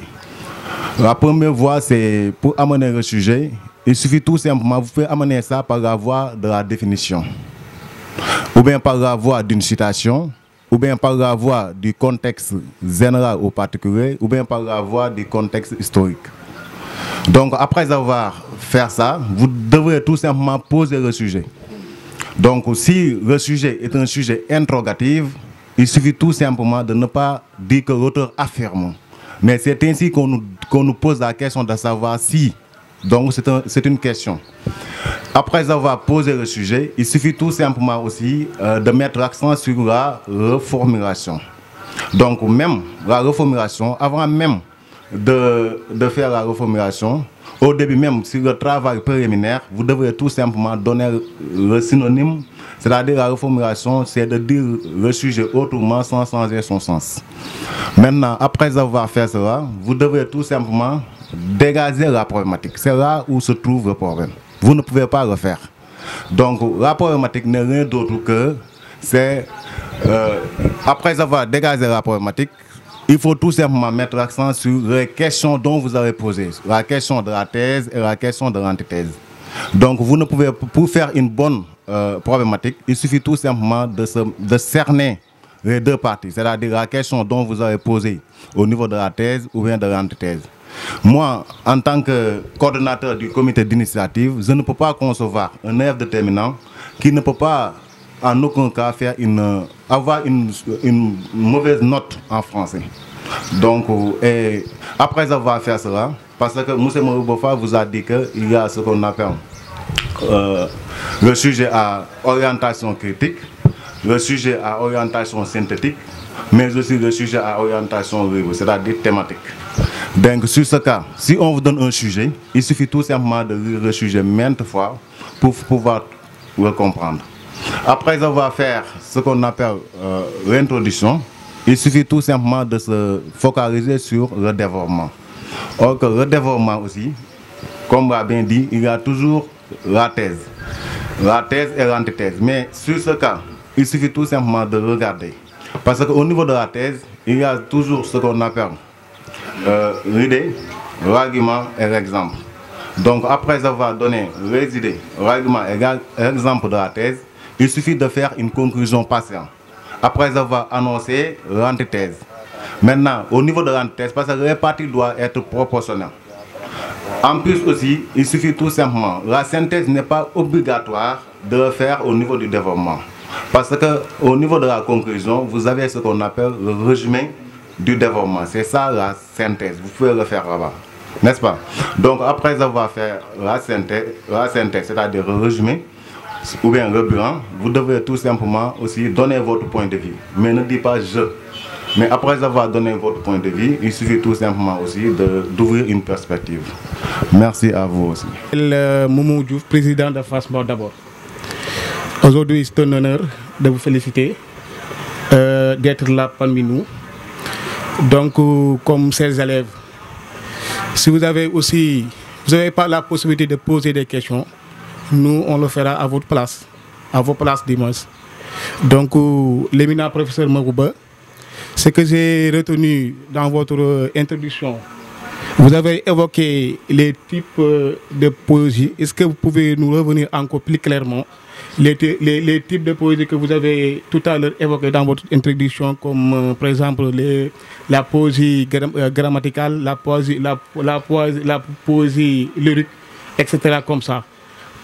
La première voie, c'est pour amener le sujet, il suffit tout simplement, vous pouvez amener ça par la voie de la définition, ou bien par la voie d'une citation, ou bien par la voie du contexte général ou particulier, ou bien par la voie du contexte historique. Donc, après avoir fait ça, vous devrez tout simplement poser le sujet. Donc, si le sujet est un sujet interrogatif, il suffit tout simplement de ne pas dire que l'auteur affirme. Mais c'est ainsi qu'on nous pose la question de savoir si. Donc, c'est une question. Après avoir posé le sujet, il suffit tout simplement aussi de mettre l'accent sur la reformulation. Donc, même la reformulation, avant même de faire la reformulation, au début même, sur le travail préliminaire, vous devrez tout simplement donner le synonyme, c'est-à-dire la reformulation, c'est de dire le sujet autrement sans changer son sens. Maintenant, après avoir fait cela, vous devrez tout simplement dégager la problématique. C'est là où se trouve le problème. Vous ne pouvez pas le faire. Donc, la problématique n'est rien d'autre que, c'est, après avoir dégagé la problématique, il faut tout simplement mettre l'accent sur les questions dont vous avez posées, la question de la thèse et la question de l'antithèse. Donc, vous ne pouvez, pour faire une bonne problématique, il suffit tout simplement de cerner les deux parties, c'est-à-dire la question dont vous avez posé au niveau de la thèse ou bien de l'antithèse. Moi, en tant que coordonnateur du comité d'initiative, je ne peux pas concevoir un élève déterminant qui ne peut pas en aucun cas faire avoir une mauvaise note en français. Donc, et après avoir fait cela, parce que M. Morobofa vous a dit qu'il y a ce qu'on appelle le sujet à orientation critique, le sujet à orientation synthétique, mais aussi le sujet à orientation libre, c'est-à-dire thématique. Donc, sur ce cas, si on vous donne un sujet, il suffit tout simplement de lire le sujet maintes fois pour pouvoir le comprendre. Après avoir fait ce qu'on appelle l'introduction, il suffit tout simplement de se focaliser sur le développement. Or que le développement aussi, comme on l'a bien dit, il y a toujours la thèse et l'antithèse. Mais sur ce cas, il suffit tout simplement de regarder. Parce qu'au niveau de la thèse, il y a toujours ce qu'on appelle l'idée, l'argument et l'exemple. Donc après avoir donné les idées, l'argument et l'exemple de la thèse, il suffit de faire une conclusion patiente. Après avoir annoncé l'antithèse. Maintenant, au niveau de l'antithèse, parce que les parties doivent être proportionnelles. En plus aussi, il suffit tout simplement, la synthèse n'est pas obligatoire de le faire au niveau du développement. Parce qu'au niveau de la conclusion, vous avez ce qu'on appelle le résumé du développement. C'est ça la synthèse, vous pouvez le faire là-bas. N'est-ce pas? Donc après avoir fait la synthèse, c'est-à-dire le résumé, ou bien le bilan, vous devez tout simplement aussi donner votre point de vue. Mais ne dites pas je. Mais après avoir donné votre point de vue, il suffit tout simplement aussi d'ouvrir une perspective. Merci à vous aussi. Moumou Diouf, président de FASMOR d'abord. Aujourd'hui, c'est un honneur de vous féliciter d'être là parmi nous. Donc, comme ces élèves, si vous avez pas la possibilité de poser des questions, nous, on le fera à votre place, à vos places dimanche. Donc, l'éminent professeur Magouba, ce que j'ai retenu dans votre introduction, vous avez évoqué les types de poésie. Est-ce que vous pouvez nous revenir encore plus clairement les types de poésie que vous avez tout à l'heure évoqués dans votre introduction, comme par exemple la poésie grammaticale, la poésie lyrique, etc. comme ça.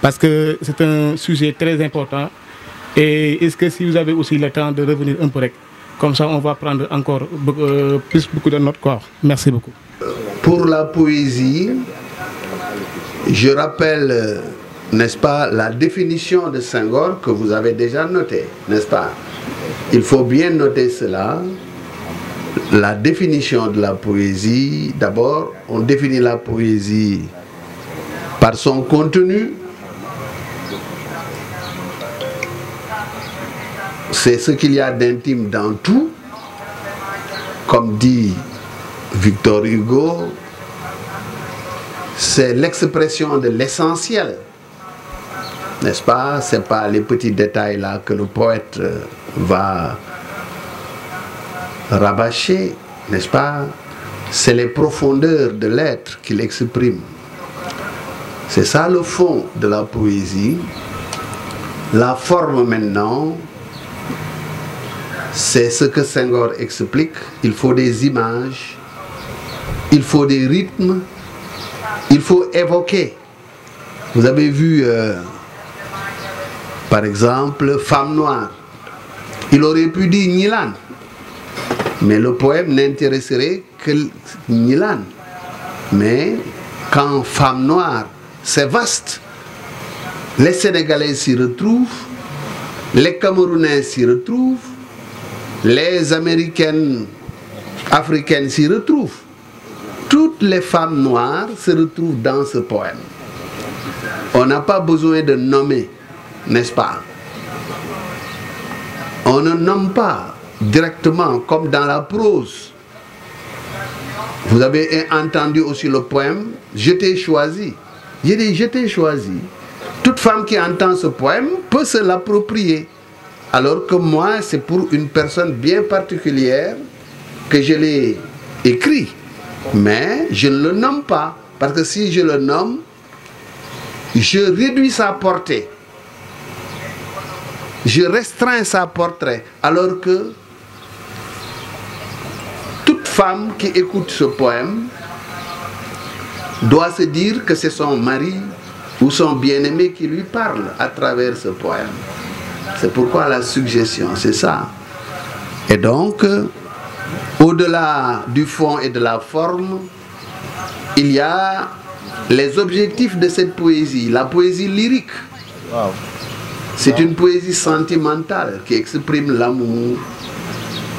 Parce que c'est un sujet très important. Et est-ce que si vous avez aussi le temps de revenir un peu, comme ça on va prendre encore beaucoup de notes, quoi. Merci beaucoup. Pour la poésie, je rappelle, n'est-ce pas, la définition de Senghor que vous avez déjà notée, n'est-ce pas? Il faut bien noter cela. La définition de la poésie, d'abord, on définit la poésie par son contenu. C'est ce qu'il y a d'intime dans tout, comme dit Victor Hugo, c'est l'expression de l'essentiel, n'est-ce pas? Ce n'est pas les petits détails là que le poète va rabâcher, n'est-ce pas? C'est les profondeurs de l'être qu'il exprime. C'est ça le fond de la poésie. La forme maintenant, c'est ce que Senghor explique. Il faut des images, il faut des rythmes, il faut évoquer. Vous avez vu, par exemple, Femme noire. Il aurait pu dire Nilan, mais le poème n'intéresserait que Nilan. Mais quand Femme noire, c'est vaste. Les Sénégalais s'y retrouvent, les Camerounais s'y retrouvent, les Américaines, Africaines s'y retrouvent. Toutes les femmes noires se retrouvent dans ce poème. On n'a pas besoin de nommer, n'est-ce pas? On ne nomme pas directement comme dans la prose. Vous avez entendu aussi le poème « Je t'ai choisi ». J'ai dit « Je t'ai choisi ». Toute femme qui entend ce poème peut se l'approprier. Alors que moi, c'est pour une personne bien particulière que je l'ai écrit. Mais je ne le nomme pas. Parce que si je le nomme, je réduis sa portée. Je restreins sa portée. Alors que toute femme qui écoute ce poème doit se dire que c'est son mari ou son bien-aimé qui lui parle à travers ce poème. C'est pourquoi la suggestion, c'est ça. Et donc, au-delà du fond et de la forme, il y a les objectifs de cette poésie, la poésie lyrique. Wow. C'est une poésie sentimentale qui exprime l'amour,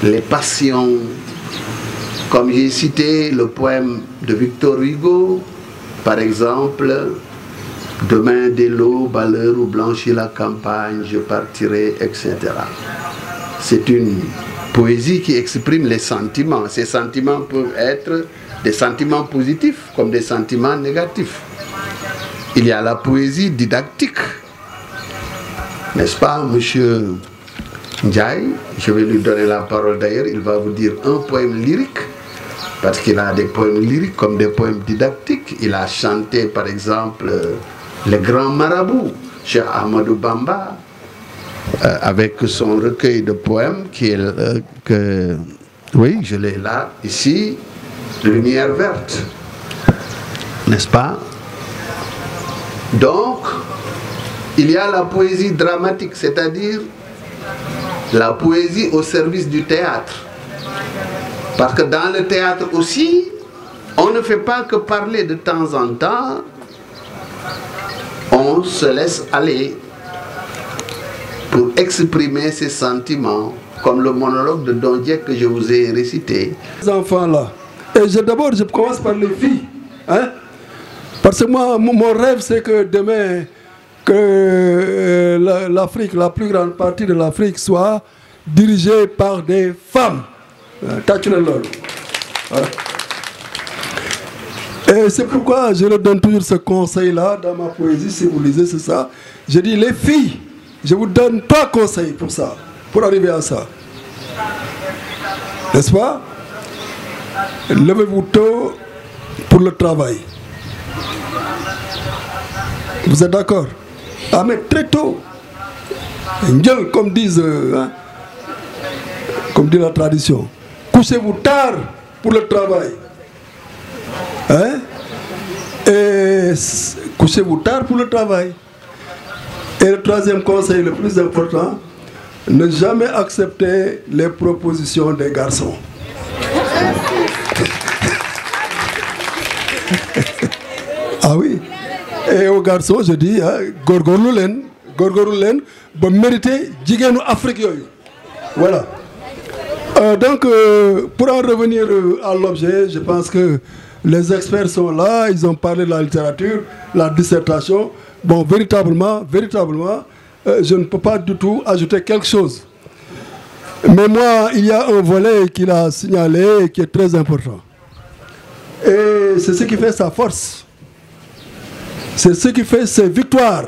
les passions. Comme j'ai cité le poème de Victor Hugo, par exemple, « Demain dès l'aube, à l'heure où blanchit la campagne, je partirai, etc. » C'est une poésie qui exprime les sentiments. Ces sentiments peuvent être des sentiments positifs comme des sentiments négatifs. Il y a la poésie didactique, n'est-ce pas, monsieur Ndiaye? Je vais lui donner la parole d'ailleurs, il va vous dire un poème lyrique, parce qu'il a des poèmes lyriques comme des poèmes didactiques. Il a chanté par exemple les grands marabouts, Cheikh Ahmadou Bamba, avec son recueil de poèmes qui est oui, je l'ai là, ici, Lumière verte, n'est-ce pas? Donc, il y a la poésie dramatique, c'est-à-dire la poésie au service du théâtre. Parce que dans le théâtre aussi, on ne fait pas que parler de temps en temps, on se laisse aller pour exprimer ses sentiments, comme le monologue de Don Dieu que je vous ai récité. Les enfants-là, et d'abord je commence par les filles, hein? Parce que moi, mon rêve, c'est que demain, que l'Afrique, la plus grande partie de l'Afrique soit dirigée par des femmes. Et c'est pourquoi je leur donne toujours ce conseil-là dans ma poésie, si vous lisez, c'est ça. Je dis, les filles, je vous donne 3 conseils pour ça, pour arriver à ça. N'est-ce pas? Levez-vous tôt pour le travail. Vous êtes d'accord? Ah, mais très tôt. Comme disent, hein, comme dit la tradition. Couchez-vous tard pour le travail. Hein? Et couchez-vous tard pour le travail. Et le 3e conseil, le plus important, ne jamais accepter les propositions des garçons. Ah oui. Et aux garçons, je dis, gorgorlu len, ba mériter jigéenu Afrique yoyu. Voilà. Donc, pour en revenir à l'objet, je pense que les experts sont là, ils ont parlé de la littérature, la dissertation. Bon, véritablement, je ne peux pas du tout ajouter quelque chose. Mais moi, il y a un volet qu'il a signalé et qui est très important. Et c'est ce qui fait sa force. C'est ce qui fait ses victoires.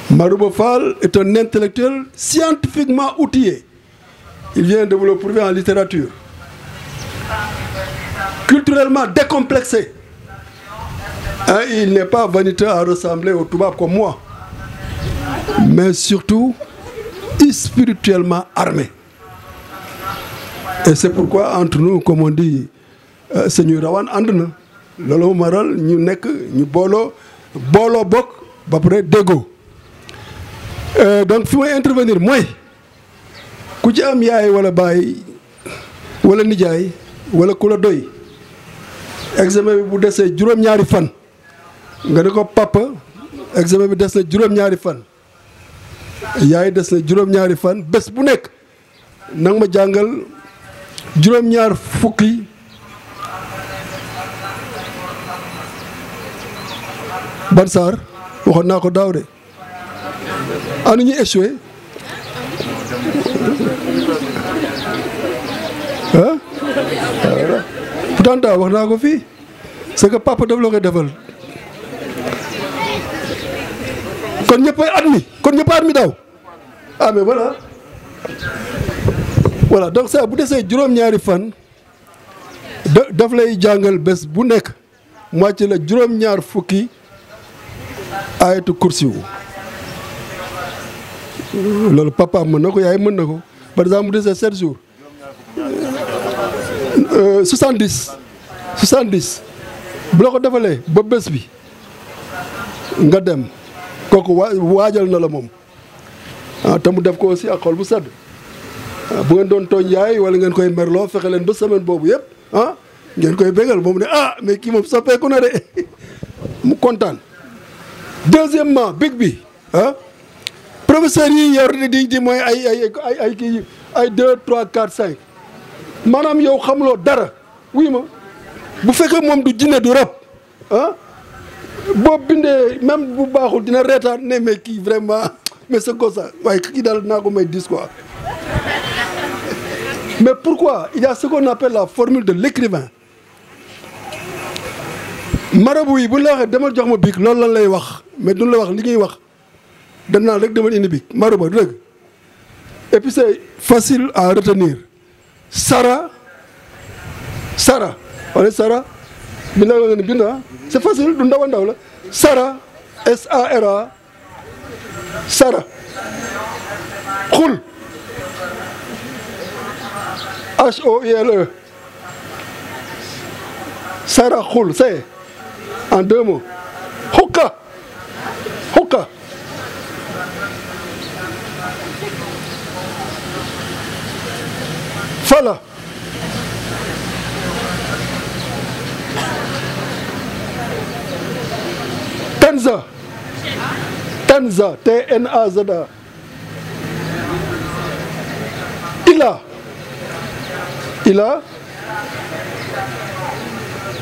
Marouba Fall est un intellectuel scientifiquement outillé. Il vient de vous le prouver en littérature. Culturellement décomplexé. Hein, il n'est pas vaniteux à ressembler au Toubab comme moi. Mais surtout, spirituellement armé. Et c'est pourquoi, entre nous, comme on dit, Seigneur Rawan Andna, Lolo Maral, nous nek, nous bolo bok, bapre dego. Donc, il faut intervenir. Moi, ku ci am yaay wala baay wala nijaay wala ku la doy examen bi bu desee juróom-ñaari fan nga ne ko papa examen bi des na juróom-ñaari fan yaay des na juróom-ñaari fan bés bu nekk nang ma jàngal juróom-ñaar fukki ban saar waxoon naa ko daaw de anu ñu échoué ah pourtant daaw wax naa ko fii c'est que papa daf la koy defal kon ñëppay admis daaw ah mais voilà donc ça bu desee juróom-ñaari fan daf lay jàngal bés bu nekk wàcc la juróom-ñaar fukki ayatu kursi wu loolu papa mën na ko yaay mën na ko par exemple bu desee 7 jours 70 bu la ko defalee ba bés bi nga dem kooku waajal na la moom ah te mu def ko aussi ak xol bu sedd bu ngeen doon tooñ yaay wala ngeen koy merloo fexe leen ba semaine boobu yëpp ah ngeen koy bégal moom ne ah mais kii moom soppeeku na de mu kontaan. Deuxièmement big bi ah professeur yi yor di mooy ay kii ay 2 3 4 5 maanaam yow xamuloo dara oui ma bu fekkee moom du jinne du rab ah boo bindee même bu baaxul dina reetaan ne mais kii vraiment mais c'est comme ça waaye kii daal naa ko may 10 quoi Mais pourquoi? Il y a ce qu'on appelle la formule de l'écrivain. Marabout yi bu la waxee demal jox ma bic loolu lan lay wax mais duñ la wax li ñuy wax dañ naan rek demal indi bic marabout du dëgg. Et puis c'est facile à retenir. Sarah, on est Sarah. C'est facile, Sarah, S-A-R-A, Sarah. Khoul, H-O-I-L-E. Sarah Khoul, c'est en 2 mots. Hoka, Hoka. Fala. Tanza. Tanza. T-N-A-Z-A. Ila. Ila.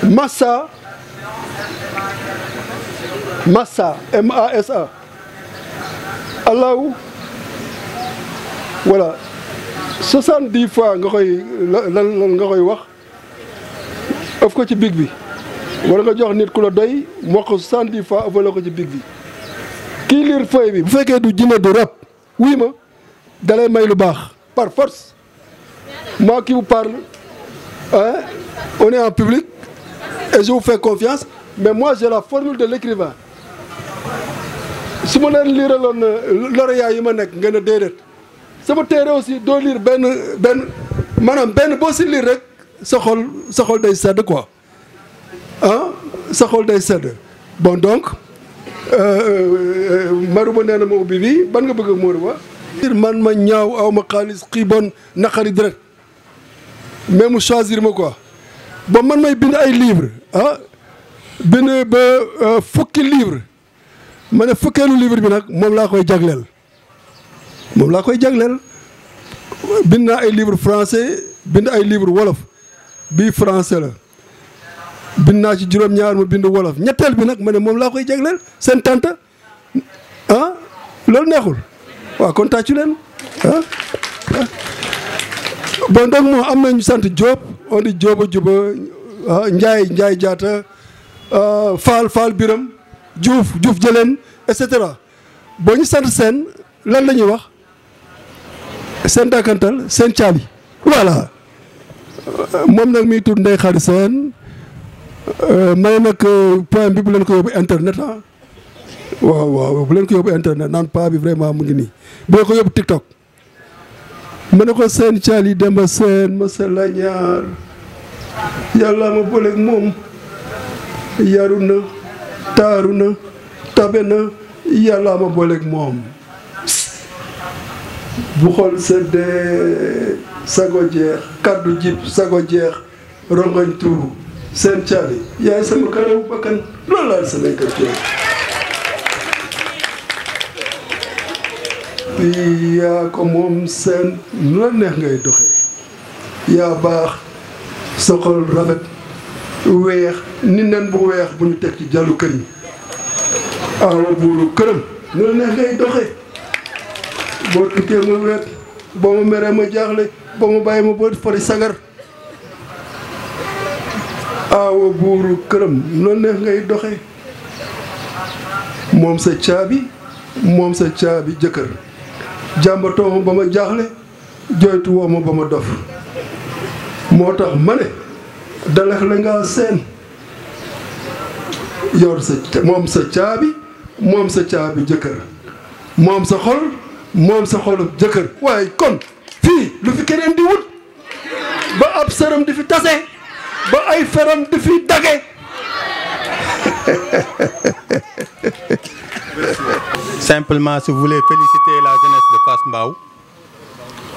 Massa. Massa. M-A-S-A. Allahu. Voilà. 70 fois nga koy lan nga koy wax ëf ko ci big bi wala nga jox nit ku la doy mu wax ko 70 fois ëffale ko ci big bi kii lire feuille bi bu fekkee du jinne du rap oui ma dalay may lu baax par force. Moi qui vous parle hein, on est en public et je vous fais confiance mais moi j'ai la formule de l'écrivain su ma leen liiraloon lauréat yi ma nekk ngeen a déedéet sama téere aussi doo lire benn maanaam benn boo si lire rek sa xol day sedd quoi ah sa xol day sedd bon donc Marouba nee na ma ubbi bi ban nga bëgg a Marouba man ma ñaaw aw ma xaalis xiibon naqari deret mais mu choisir ma quoi bon man may bind ay livre ah bind ba fukki livre ma ne fukkeelu livre bi nag moom laa koy jagleel bind naa ay livre français bind ay livre wolof bii français la bind naa ci juróom-ñaar ma bind wolof ñetteel bi nag ma ne moom laa koy jagleel seen tante ah loolu neexul waaw kon tàccu leen ah bon donc moom am nañu sant Diop on dit Diop juba Njaay Jaata Faal Biram Diouf Jëleen et cetera boo ñu sant seen lan la ñuy wax seen dàkkantal seen caabi voilà moom nag miy tudd Ndeye Khady Sène may nag point bi bu leen ko yóbbu internet ah waaw bu leen ko yóbbu internet naan pa bi vraiment mu ngi nii bu leen ko yóbbu TikTok ma ne ko seen caali Demba Sène ma sa la ñaar yàlla ma booleeg moom yaru na taaru na tabe na yàlla ma booleeg moom bu xool seddee sago jeex kaddu jib sago jeex rongoñ tuuru seen caali yaay sama karaw bakkan loolu laa sama kër yaa ko moom seen nu la neex ngay doxee yaa baax sa xol rafet weex ni nen bu weex bu ñu teg ci jàllu kër yi awa buuru këram nu la neex ngay doxee boo tukkee ma weet boo ma meree ma jaaxle boo ma bàyyi ma boo fari sagar awa buuru këram nu la neex ngay doxee moom sa caabi jëkkër jàmbatoo ma ba ma jaaxle jooytu woo ma ba ma dof moo tax ma ne dalex la ngaa seen yor moom sa caabi jëkkër moom sa xol moom sa xolub jëkkër waaye kon fii lu fi keneen di wut ba ab sëram di fi tase ba ay feram di fi dage Simplement, si vous voulez féliciter la jeunesse de Fass Mbao,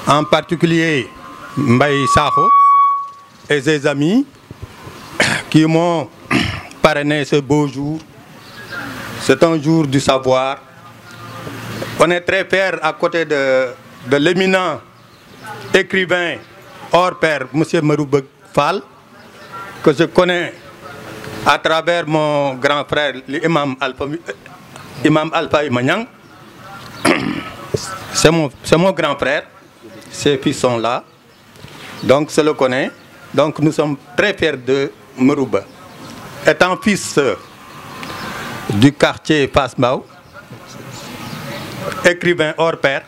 en particulier Mbaye Sakho et ses amis qui m'ont parrainé ce beau jour. C'est un jour du savoir. On est très fiers à côté de l'éminent écrivain hors pair, M. Marouba Fall, que je connais à travers mon grand frère, l'imam Alpha Imanyang. C'est mon grand frère, ses fils sont là. donc se le connaît. Donc nous sommes très fiers de Marouba. Étant fils du quartier Fass Mbao, écrivain hors pair,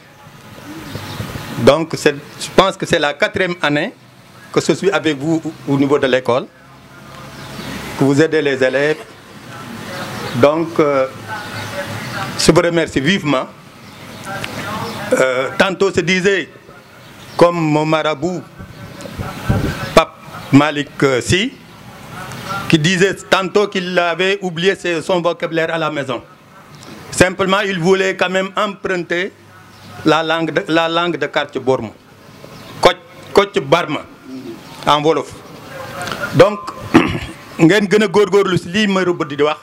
donc je pense que c'est la 4e année que je suis avec vous au niveau de l'école, que vous aidez les élèves. Donc je vous remercie vivement. Tantôt se disait, comme mon marabout, Pape Malik Sy, qui disait tantôt qu'il avait oublié son vocabulaire à la maison. Simplement, il voulait quand même emprunter la langue de quartier Bormo. Kocc Barma, en wolof. Donc, ngeen gën a góorgóorlu si lii Marouba di wax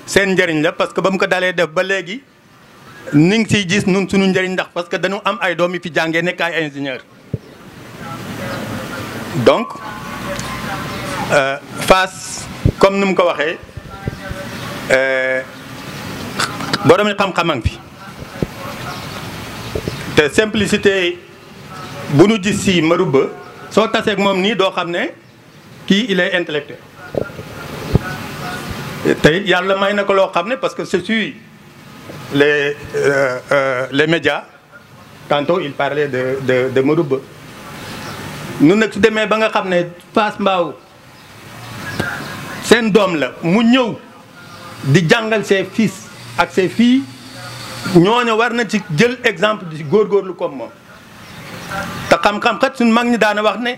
seen njëriñ la, parce que ba mu ko dalee def ba léegi ni ngi siy gis nun suñu njëriñ, ndax parce que dañu am ay doom yi fi jàngee nekk ay ingénieur. Donc Fass comme ni mu ko waxee borom xam-xamang fi te simplicité bu nu gis si Marouba soo taseeg moom nii doo xam ne kii il est intellectuel. te yàlla may na ko loo xam ne parce que je suis les médias, tantôt il parlait de Marouba. Nous nag su demee ba nga xam ne Fass Mbao seen doom la mu ñëw di jàngal ses fils ak ses filles, ñooñu war na ci jël exemple di góorgóorlu comme moom. te xam-xam kat suñu mag ñi daana wax ne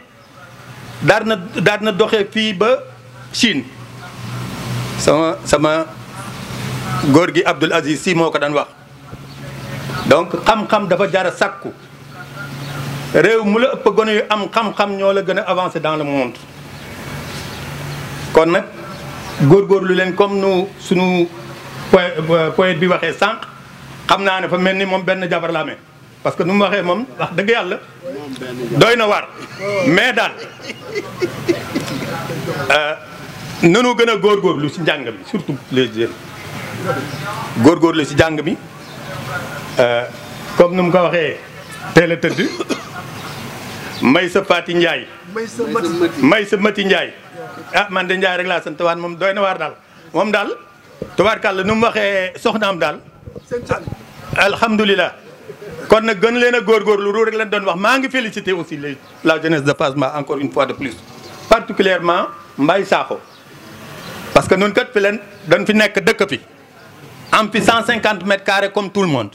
daar na doxee fii ba Chine. sama góor gi Abdoul Aziz Sy moo ko daan wax. Donc xam-xam dafa jar a sàkku. réew mu la ëpp gone yu am xam-xam ñoo la gën a avancé dans le monde. kon nag góorgóorlu leen comme nu sunu poète bi waxee sànq, xam naa ne fa mel ni moom benn jabar la amee, parce que nu mu waxee moom wax dëgg yàlla doy na war. mais daal nanu gën a góorgóorlu si njàng mi, surtout les jeunes góorgóorlu si njàng mi comme nu mu ko waxee teel a tëdd. Maysa Fati Ndiaye. Maysa Mati Ndiaye. ah man de Ndiaye rek laa sant waan moom doy na waar daal moom daal tubaarkàlla nu mu waxee soxnaam daal. alhamdulilah. kon nag gën leen a góorgóorlu rek leen doon wax maa ngi féliciter aussi la jeunesse de Fass Mbao encore une fois de plus. particulièrement Mbaye Sakho. parce que ñun kat fi leen dañ fi nekk dëkk fi am fi 150 mètres carrés comme tout le monde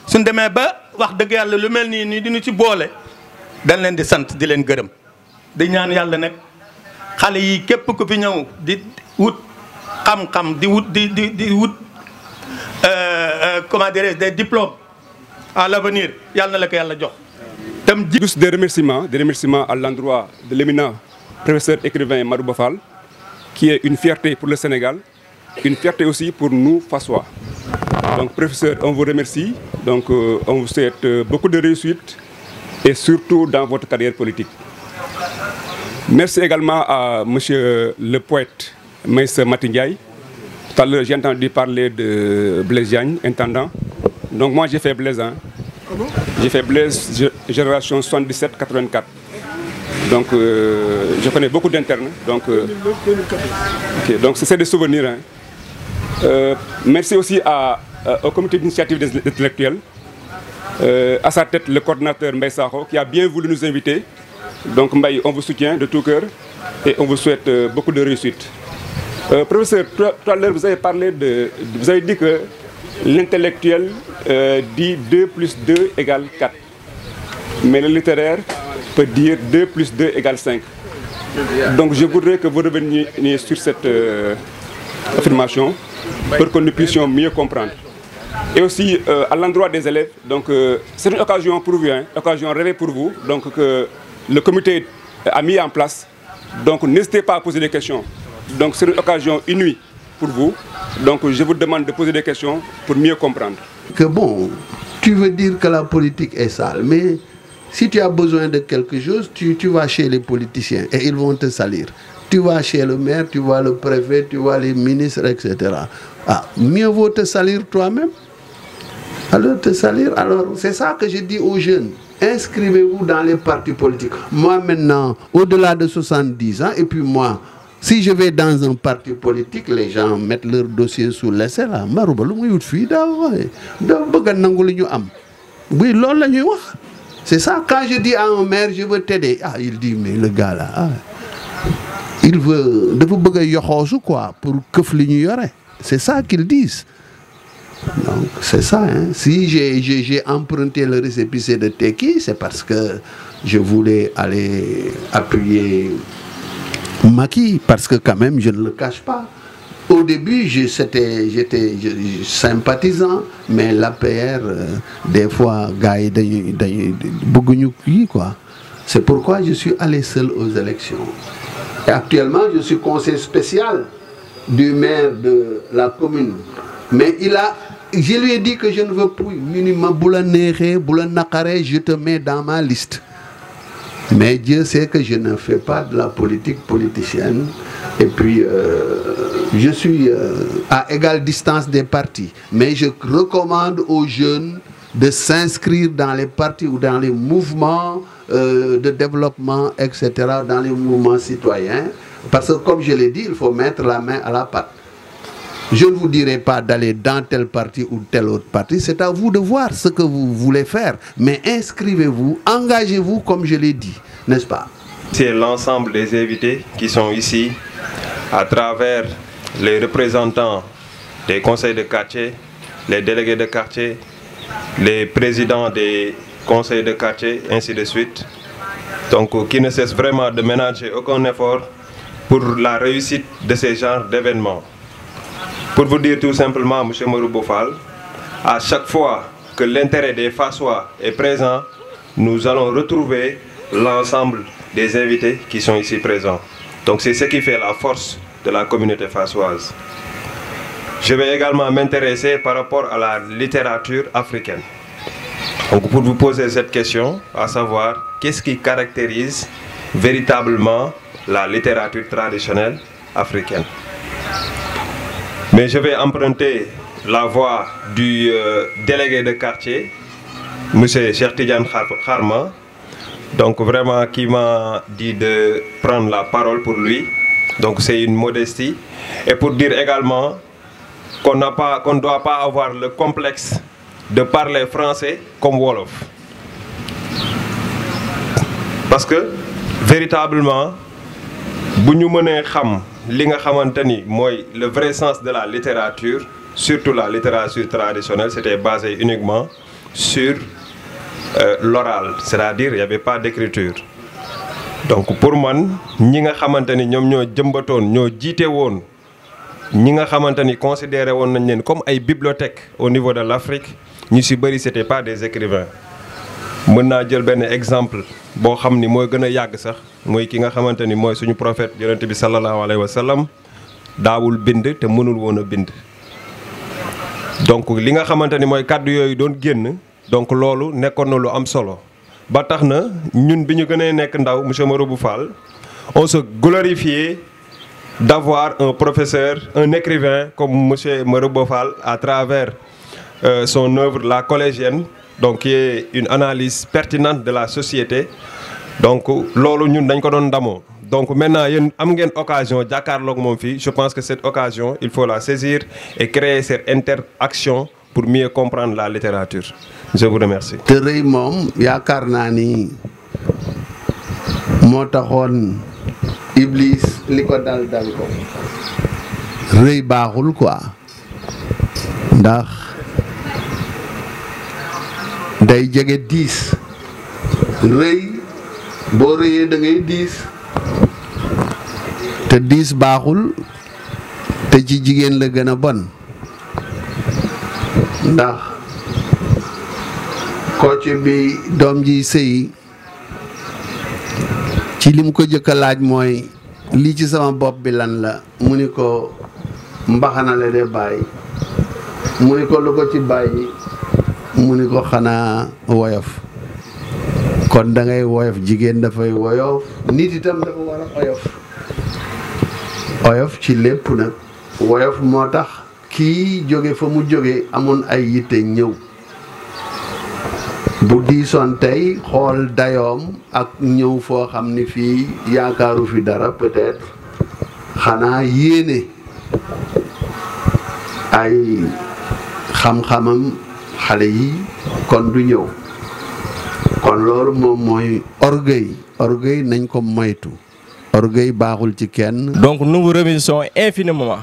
suñ demee ba wax dëgg yàlla lu mel nii diñu ci boole. dañ leen di sant di leen gërëm di ñaan yàlla nag xale yi képp ku fi ñëw di wut xam-xam di wut comment dirais-je des diplômes à l'avenir yàlla na la ko yàlla jox. Juste des remerciements à l'endroit de l'éminent professeur écrivain Marouba Fall, qui est une fierté pour le Sénégal, une fierté aussi pour nous Fassois. Donc professeur, on vous remercie, donc on vous souhaite beaucoup de réussite et surtout dans votre carrière politique. Merci également à monsieur le poète Maysa Mati Ndiaye. Tout à l'heure, j'ai entendu parler de Blaise Diagne, intendant. Donc moi, j'ai fait Blaise. J'ai fait Blaise, génération 77-84. Donc je connais beaucoup d'internes. Donc c'est des souvenirs. Merci aussi au comité d'initiative des intellectuels. À sa tête, le coordinateur Mbaye Sakho, qui a bien voulu nous inviter. Donc Mbaye, on vous soutient de tout cœur et on vous souhaite beaucoup de réussite. Professeur, tout à l'heure, vous avez dit que l'intellectuel dit 2 plus 2 égale 4. Mais le littéraire peut dire 2 plus 2 égale 5. Donc je voudrais que vous reveniez sur cette affirmation pour que nous puissions mieux comprendre. Et aussi à l'endroit des élèves, donc c'est une occasion pour vous, une occasion rêvée pour vous, donc que le comité a mis en place. Donc n'hésitez pas à poser des questions. Donc c'est une occasion inouïe pour vous. Donc je vous demande de poser des questions pour mieux comprendre. Que bon, tu veux dire que la politique est sale, mais si tu as besoin de quelque chose, tu vas chez les politiciens et ils vont te salir. Tu vas chez le maire, tu vois le préfet, tu vois les ministres, etc. Ah, mieux vaut te salir toi-même. Alors te salir, alors c'est ça que je dis aux jeunes. inscrivez-vous dans les partis politiques. Moi maintenant, au-delà de 70 ans, et puis moi, si je vais dans un parti politique, les gens mettent leur dossier sous l'essai là. Oui, c'est ça. Quand je dis à un maire, je veux t'aider, il dit, mais le gars là, il veut quoi, pour que c'est ça qu'ils disent. Donc, c'est ça. Hein. Si j'ai emprunté le récépissé de Teki, c'est parce que je voulais aller appuyer Macky, parce que quand même, je ne le cache pas. Au début, j'étais sympathisant, mais l'APR, des fois, quoi. C'est pourquoi je suis allé seul aux élections. Et actuellement, je suis conseiller spécial du maire de la commune. Mais je lui ai dit que je ne veux plus. Je te mets dans ma liste. Mais Dieu sait que je ne fais pas de la politique politicienne. Et puis, je suis à égale distance des partis. Mais je recommande aux jeunes de s'inscrire dans les partis ou dans les mouvements de développement, etc., dans les mouvements citoyens. Parce que, comme je l'ai dit, il faut mettre la main à la pâte. Je ne vous dirai pas d'aller dans tel parti ou tel autre parti. C'est à vous de voir ce que vous voulez faire. Mais inscrivez-vous, engagez-vous comme je l'ai dit, n'est-ce pas? C'est l'ensemble des invités qui sont ici, à travers les représentants des conseils de quartier, les délégués de quartier, les présidents des conseils de quartier, ainsi de suite. Donc, qui ne cessent vraiment de ménager aucun effort pour la réussite de ces genres d'événements. Pour vous dire tout simplement, M. Moribo Fall, à chaque fois que l'intérêt des Fassois est présent, nous allons retrouver l'ensemble des invités qui sont ici présents. Donc c'est ce qui fait la force de la communauté fassoise. Je vais également m'intéresser par rapport à la littérature africaine. Donc pour vous poser cette question, à savoir, qu'est-ce qui caractérise véritablement la littérature traditionnelle africaine? Mais je vais emprunter la voix du délégué de quartier, M. Cheikh Tidiane Kharma, donc vraiment qui m'a dit de prendre la parole pour lui. Donc c'est une modestie. Et pour dire également qu'on ne doit pas avoir le complexe de parler français comme Wolof. Parce que, véritablement, si nous savons le vrai sens de la littérature, surtout la littérature traditionnelle, c'était basé uniquement sur l'oral, c'est-à-dire il n'y avait pas d'écriture. Donc pour moi, ñi nga xamanteni ñom ñoo jëmbatoon ñoo jité won ñi nga xamanteni considéré won nañ leen comme ay bibliothèques au niveau de l'Afrique, ñu ci bari c'était pas des écrivains. Mën naa jël benn exemple boo xam ni mooy gën a yàgg sax mooy ki nga xamante ni mooy suñu prophète yonent bi sallallahu alayhi wa sallam daawul bind te mënul woon a bind. Donc li nga xamante ni mooy kàddu yooyu doon génn donc loolu nekkoon na lu am solo ba tax na ñun bi ñu gënee nekk ndaw monsieur Moribo Fall on se glorifiait d'avoir un professeur, un écrivain comme monsieur Moribo Fall à travers son œuvre La Collégienne, donc qui est une analyse pertinente de la société. Donc lolu ñun dañ ko don ndamo. Donc maintenant yeen am ngeen occasion jàkkaarloog moom fii, je pense que cette occasion il faut la saisir et créer cette interaction pour mieux comprendre la littérature. Je vous remercie. te rëy moom yaakaar naa ni moo taxoon Iblis li ko dal ko rëy baaxul quoi ndax day jege 10 rëy boo rëyee da ngay 10 te 10 baaxul te ci jigéen la gën a bon ndax coach bi doom ji sëy ci li mu ko jëkk a laaj mooy lii ci sama bopp bi lan la mu ni ko mbaxana la de bàyyi mu ni ko lu ko ci bàyyi mu ni ko xanaa woyof kon da ngay woyof jigéen dafay woyof nit itam dafa war a oyof ci lépp nag woyof moo tax kii jóge fa mu jóge amoon ay yitte ñëw bu diisoon tey xool dayoom ak ñëw foo xam ni fii yaakaaru fi dara peut-être xanaa yéene ay xam-xamam xale yi kon du ñëw kon loolu moom mooy orgueil nañ ko moytu orgueil baaxul ci kenn. Donc nous vous remercions infiniment.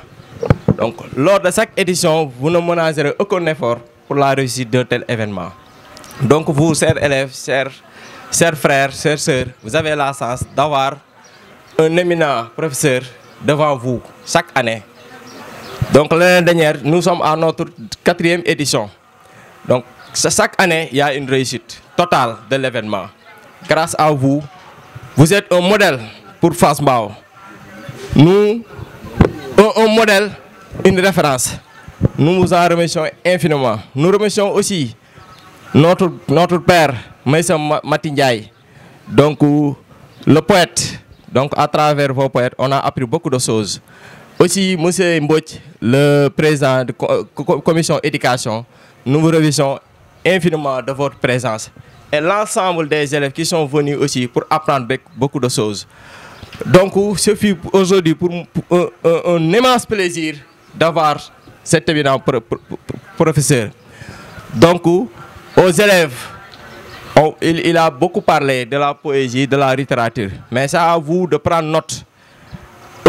Donc lors de chaque édition, vous ne ménagerez aucun effort pour la réussite de tel événement. Donc vous, chers élèves, chers frères, chères sœurs, vous avez la chance d'avoir un éminent professeur devant vous chaque année. Donc l'année dernière, nous sommes à notre 4e édition. Donc chaque année, il y a une réussite totale de l'événement. Grâce à vous, vous êtes un modèle pour Fass Mbao. Nous, un modèle, une référence. Nous vous en remercions infiniment. Nous remercions aussi notre père, Maïssa Matindiaye, donc le poète. Donc à travers vos poètes, on a appris beaucoup de choses. Aussi, M. Mbouch, le président de la commission éducation, nous vous remercions infiniment de votre présence. Et l'ensemble des élèves qui sont venus aussi pour apprendre beaucoup de choses. Donc, ce fut aujourd'hui pour un immense plaisir d'avoir cet éminent professeur. Donc, aux élèves, il a beaucoup parlé de la poésie, de la littérature. Mais c'est à vous de prendre note.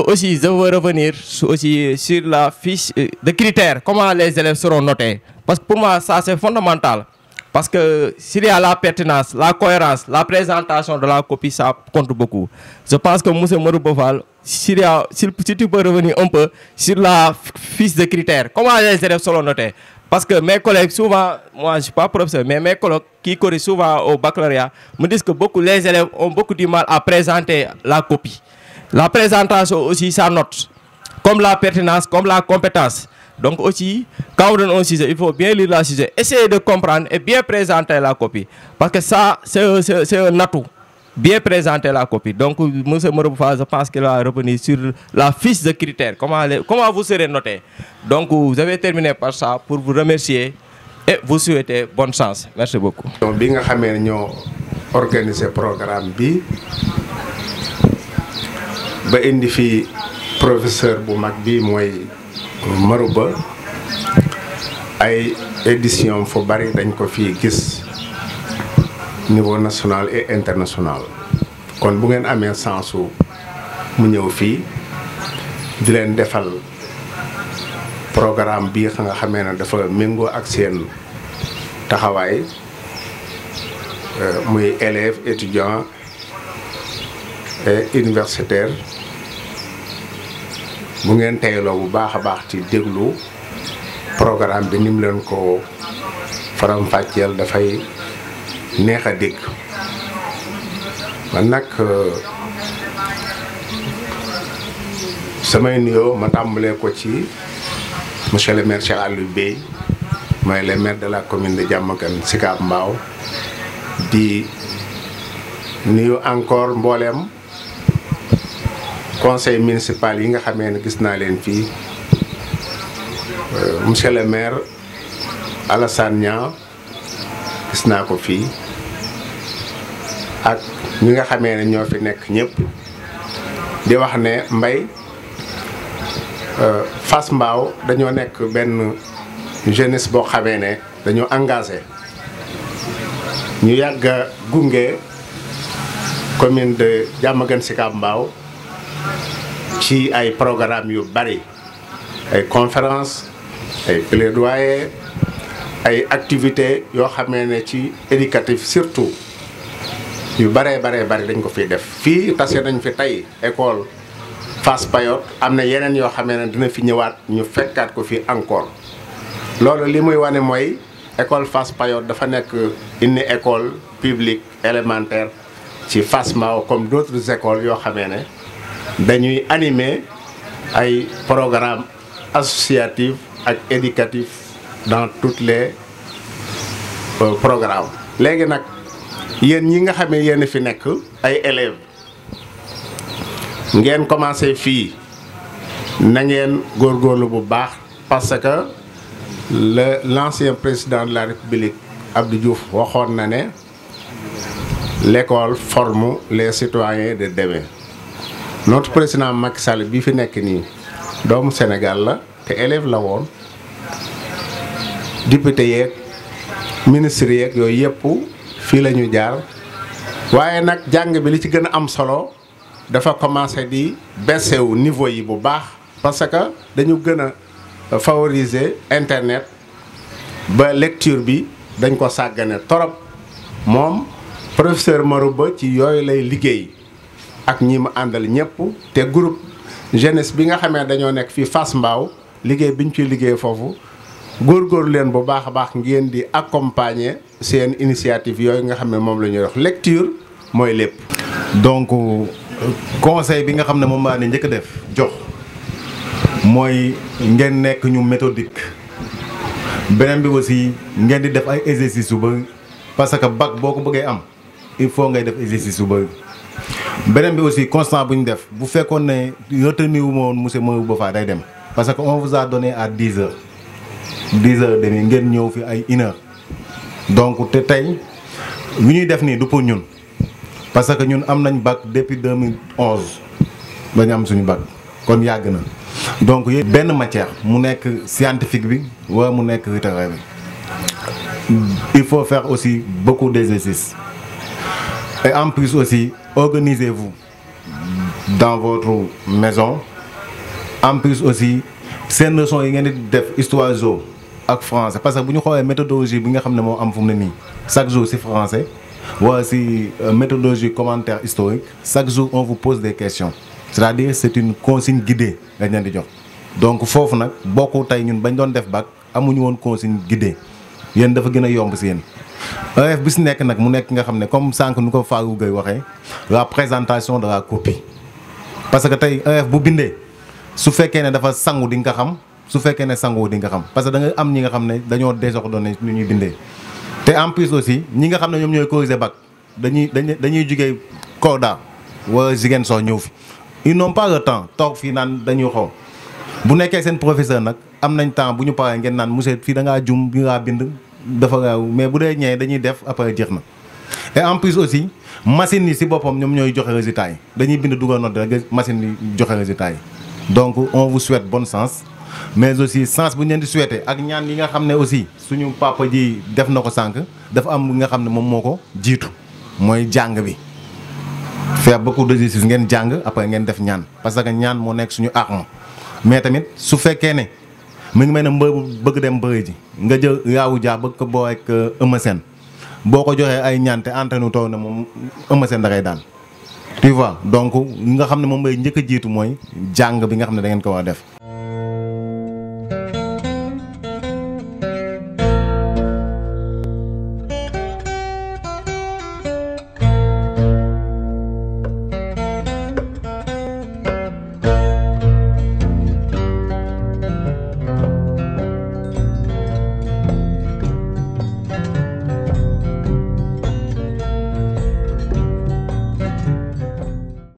Aussi, je veux revenir aussi sur la fiche de critères, comment les élèves seront notés. Parce que pour moi, ça c'est fondamental. Parce que s'il y a la pertinence, la cohérence, la présentation de la copie, ça compte beaucoup. Je pense que M. Morouboval, si tu peux revenir un peu sur la fiche de critères, comment les élèves seront notés. Parce que mes collègues, souvent, moi je ne suis pas professeur, mais mes collègues qui corrigent souvent au baccalauréat me disent que les élèves ont beaucoup du mal à présenter la copie. La présentation aussi, ça note, comme la pertinence, comme la compétence. Donc aussi, quand on donne un sujet, il faut bien lire le sujet, essayer de comprendre et bien présenter la copie. Parce que ça, c'est un atout, bien présenter la copie. Donc, M. Morouboufal, je pense qu'il va revenir sur la fiche de critères, comment vous serez noté. Donc, vous avez terminé par ça pour vous remercier et vous souhaiter bonne chance. Merci beaucoup. Donc, bien que nous avons organisé le programme, ba indi fi professeur bu mag bi mooy Marouba ay édition fu bari dañ ko fi gis niveau national et international kon bu ngeen amee sensu mu ñëw fii di leen defal programme bi nga xamee ne dafa méngoo ak seen taxawaay muy élèves étudiants et universitaires bu ngeen teyloo bu baax a baax ci déglu programme bi ni mu leen ko faram-fàcceel dafay neex a dégg man nag samay nuyoo ma tàmbalee ko ci monsieur le maire Cheikh Aliou Bey mooy le maire de la commune de Diamaguène Sicap Mbao di nuyu encore mbooleem conseil municipal yi nga xamee ne gis naa leen fii monsieur le maire Alassane Niang gis naa ko fii ak ñi nga xamee ne ñoo fi nekk ñëpp di wax ne Mbaye Fass Mbao dañoo nekk benn jeunesse boo xamee ne dañoo engagé ñu yàgg a gunge commune de Diamaguène Sicap Mbao ci ay programme yu bari ay conférence ay plaidoyer ay activités yoo xamee ne ci éducatif surtout yu bari dañ ko fiy def fii tase nañ fi tey école Fass Payotte am na yeneen yoo xamee ne dina fi ñëwaat ñu fekkaat ko fi encore loolu li muy wane mooy école Fass Payotte dafa nekk une école publique élémentaire ci Fass Mbao comme d'autres écoles yoo xamee ne dañuy animer ay programmes associatifs ak éducatifs dans toutes les programmes. léegi nag yéen ñi nga xamee yéen fi nekk ay élèves ngeen commencé fii na ngeen góorgóorlu bu baax parce que l'ancien président de la République Abdou Diouf waxoon na ne l'école forme les citoyens de demain. Notre président Macky Sall bi fi nekk nii doomu Sénégal la te élève la woon député yeeg ministre yeeg yooyu yëpp fii la ñu jaar waaye nag jàng bi li ci gën a am solo dafa commencé di baissé wu niveau yi bu baax parce que dañu gën a favoriser internet ba lecture bi dañ ko sàggane torop moom professeur Marouba ci yooyu lay liggéey ak ñi mu àndal ñëpp te groupe jeunesse bi nga xamee dañoo nekk fii Fass Mbao liggéey bi ñu ciy liggéey foofu góorgóorlu leen bu baax a baax ngeen di accompagner seen initiative yooyu nga xam ne moom la ñuy wax lecture mooy lépp. donc conseil bi nga xam ne moom laa ne njëkk a def jox mooy ngeen nekk ñu méthodique beneen bi aussi ngeen di def ay exercices yu bëri parce que bac boo ko bëggee am il faut ngay def exercice yu bëri. beneen bi aussi constant bu ñu def bu fekkoon ne retenu wu ma woon monsieur Marouba Fall day dem parce que on vous a donné à 10 heures 10 heures demi ngeen ñëw fi ay 1 heure donc te tey lu ñuy def nii du pour ñun parce que ñun am nañ bac depuis 2011 ba ñu am suñu bac kon yàgg na donc yéen benn matière mu nekk scientifique bi wala mu nekk littéraire bi il faut faire aussi beaucoup d'exercices et en plus aussi organisez-vous dans votre maison en plus aussi seen leçon yi ngeen di def histoire géo ak français parce que bu ñu xoolee méthodologie bi nga xam ne moo am fu mu ne nii chaque jour ci français wala ci méthodologie commentaire historique chaque jour on vous pose des questions c'est-à-dire c'est une consigne guidée lañ leen di jox donc foofu nag bokku tey ñun bañ doon def bac amuñu woon consigne guidée yéen dafa gën a yomb ci yéen EF bi si nekk nag mu nekk nga xam ne comme sànq nu ko Fallou Gueye waxee la présentation de la copie parce que tey EF bu bindee su fekkee ne dafa sangu di nga xam su fekkee ne sangu di nga xam parce que da nga am ñi nga xam ne dañoo désordonné nu ñuy bindee te en plus aussi ñi nga xam ne ñoom ñooy corriger bac dañuy jugee Kolda wala Ziguinchor ñëw fi ils n'ont pas le temps toog fii naan dañuy xaw bu nekkee seen professeur nag am nañ temps bu ñu paree ngeen naan monsieur fii da ngaa jum bi ngaa bind dafa gaaw mais bu dee ñëwee dañuy def après jeex na et en plus aussi machine yi ci boppam ñoom ñooy joxe résultats yi dañuy bind dugal note rek machine yi joxe résultats yi donc on vous souhaite bonne chance mais aussi chance bu ñu leen di souhaiter ak ñaan yi nga xam ne aussi suñu papa ji def na ko sànq dafa am nga xam ne moom moo ko jiitu mooy jàng bi faire beaucoup d'exercices ngeen jàng après ngeen def ñaan parce que ñaan moo nekk suñu arme mais tamit su fekkee ne mu ngi mel ne mbër bëgg dem bëri ji nga jël Yawou Dia bëgg ko boo ak Eumeu Sène boo ko joxee ay ñaan te entraîné taw na moom Eumeu Sène da ngay daan tu vois donc nga xam ne moom mooy njëkk a jiitu mooy jàng bi nga xam ne da ngeen ko war a def.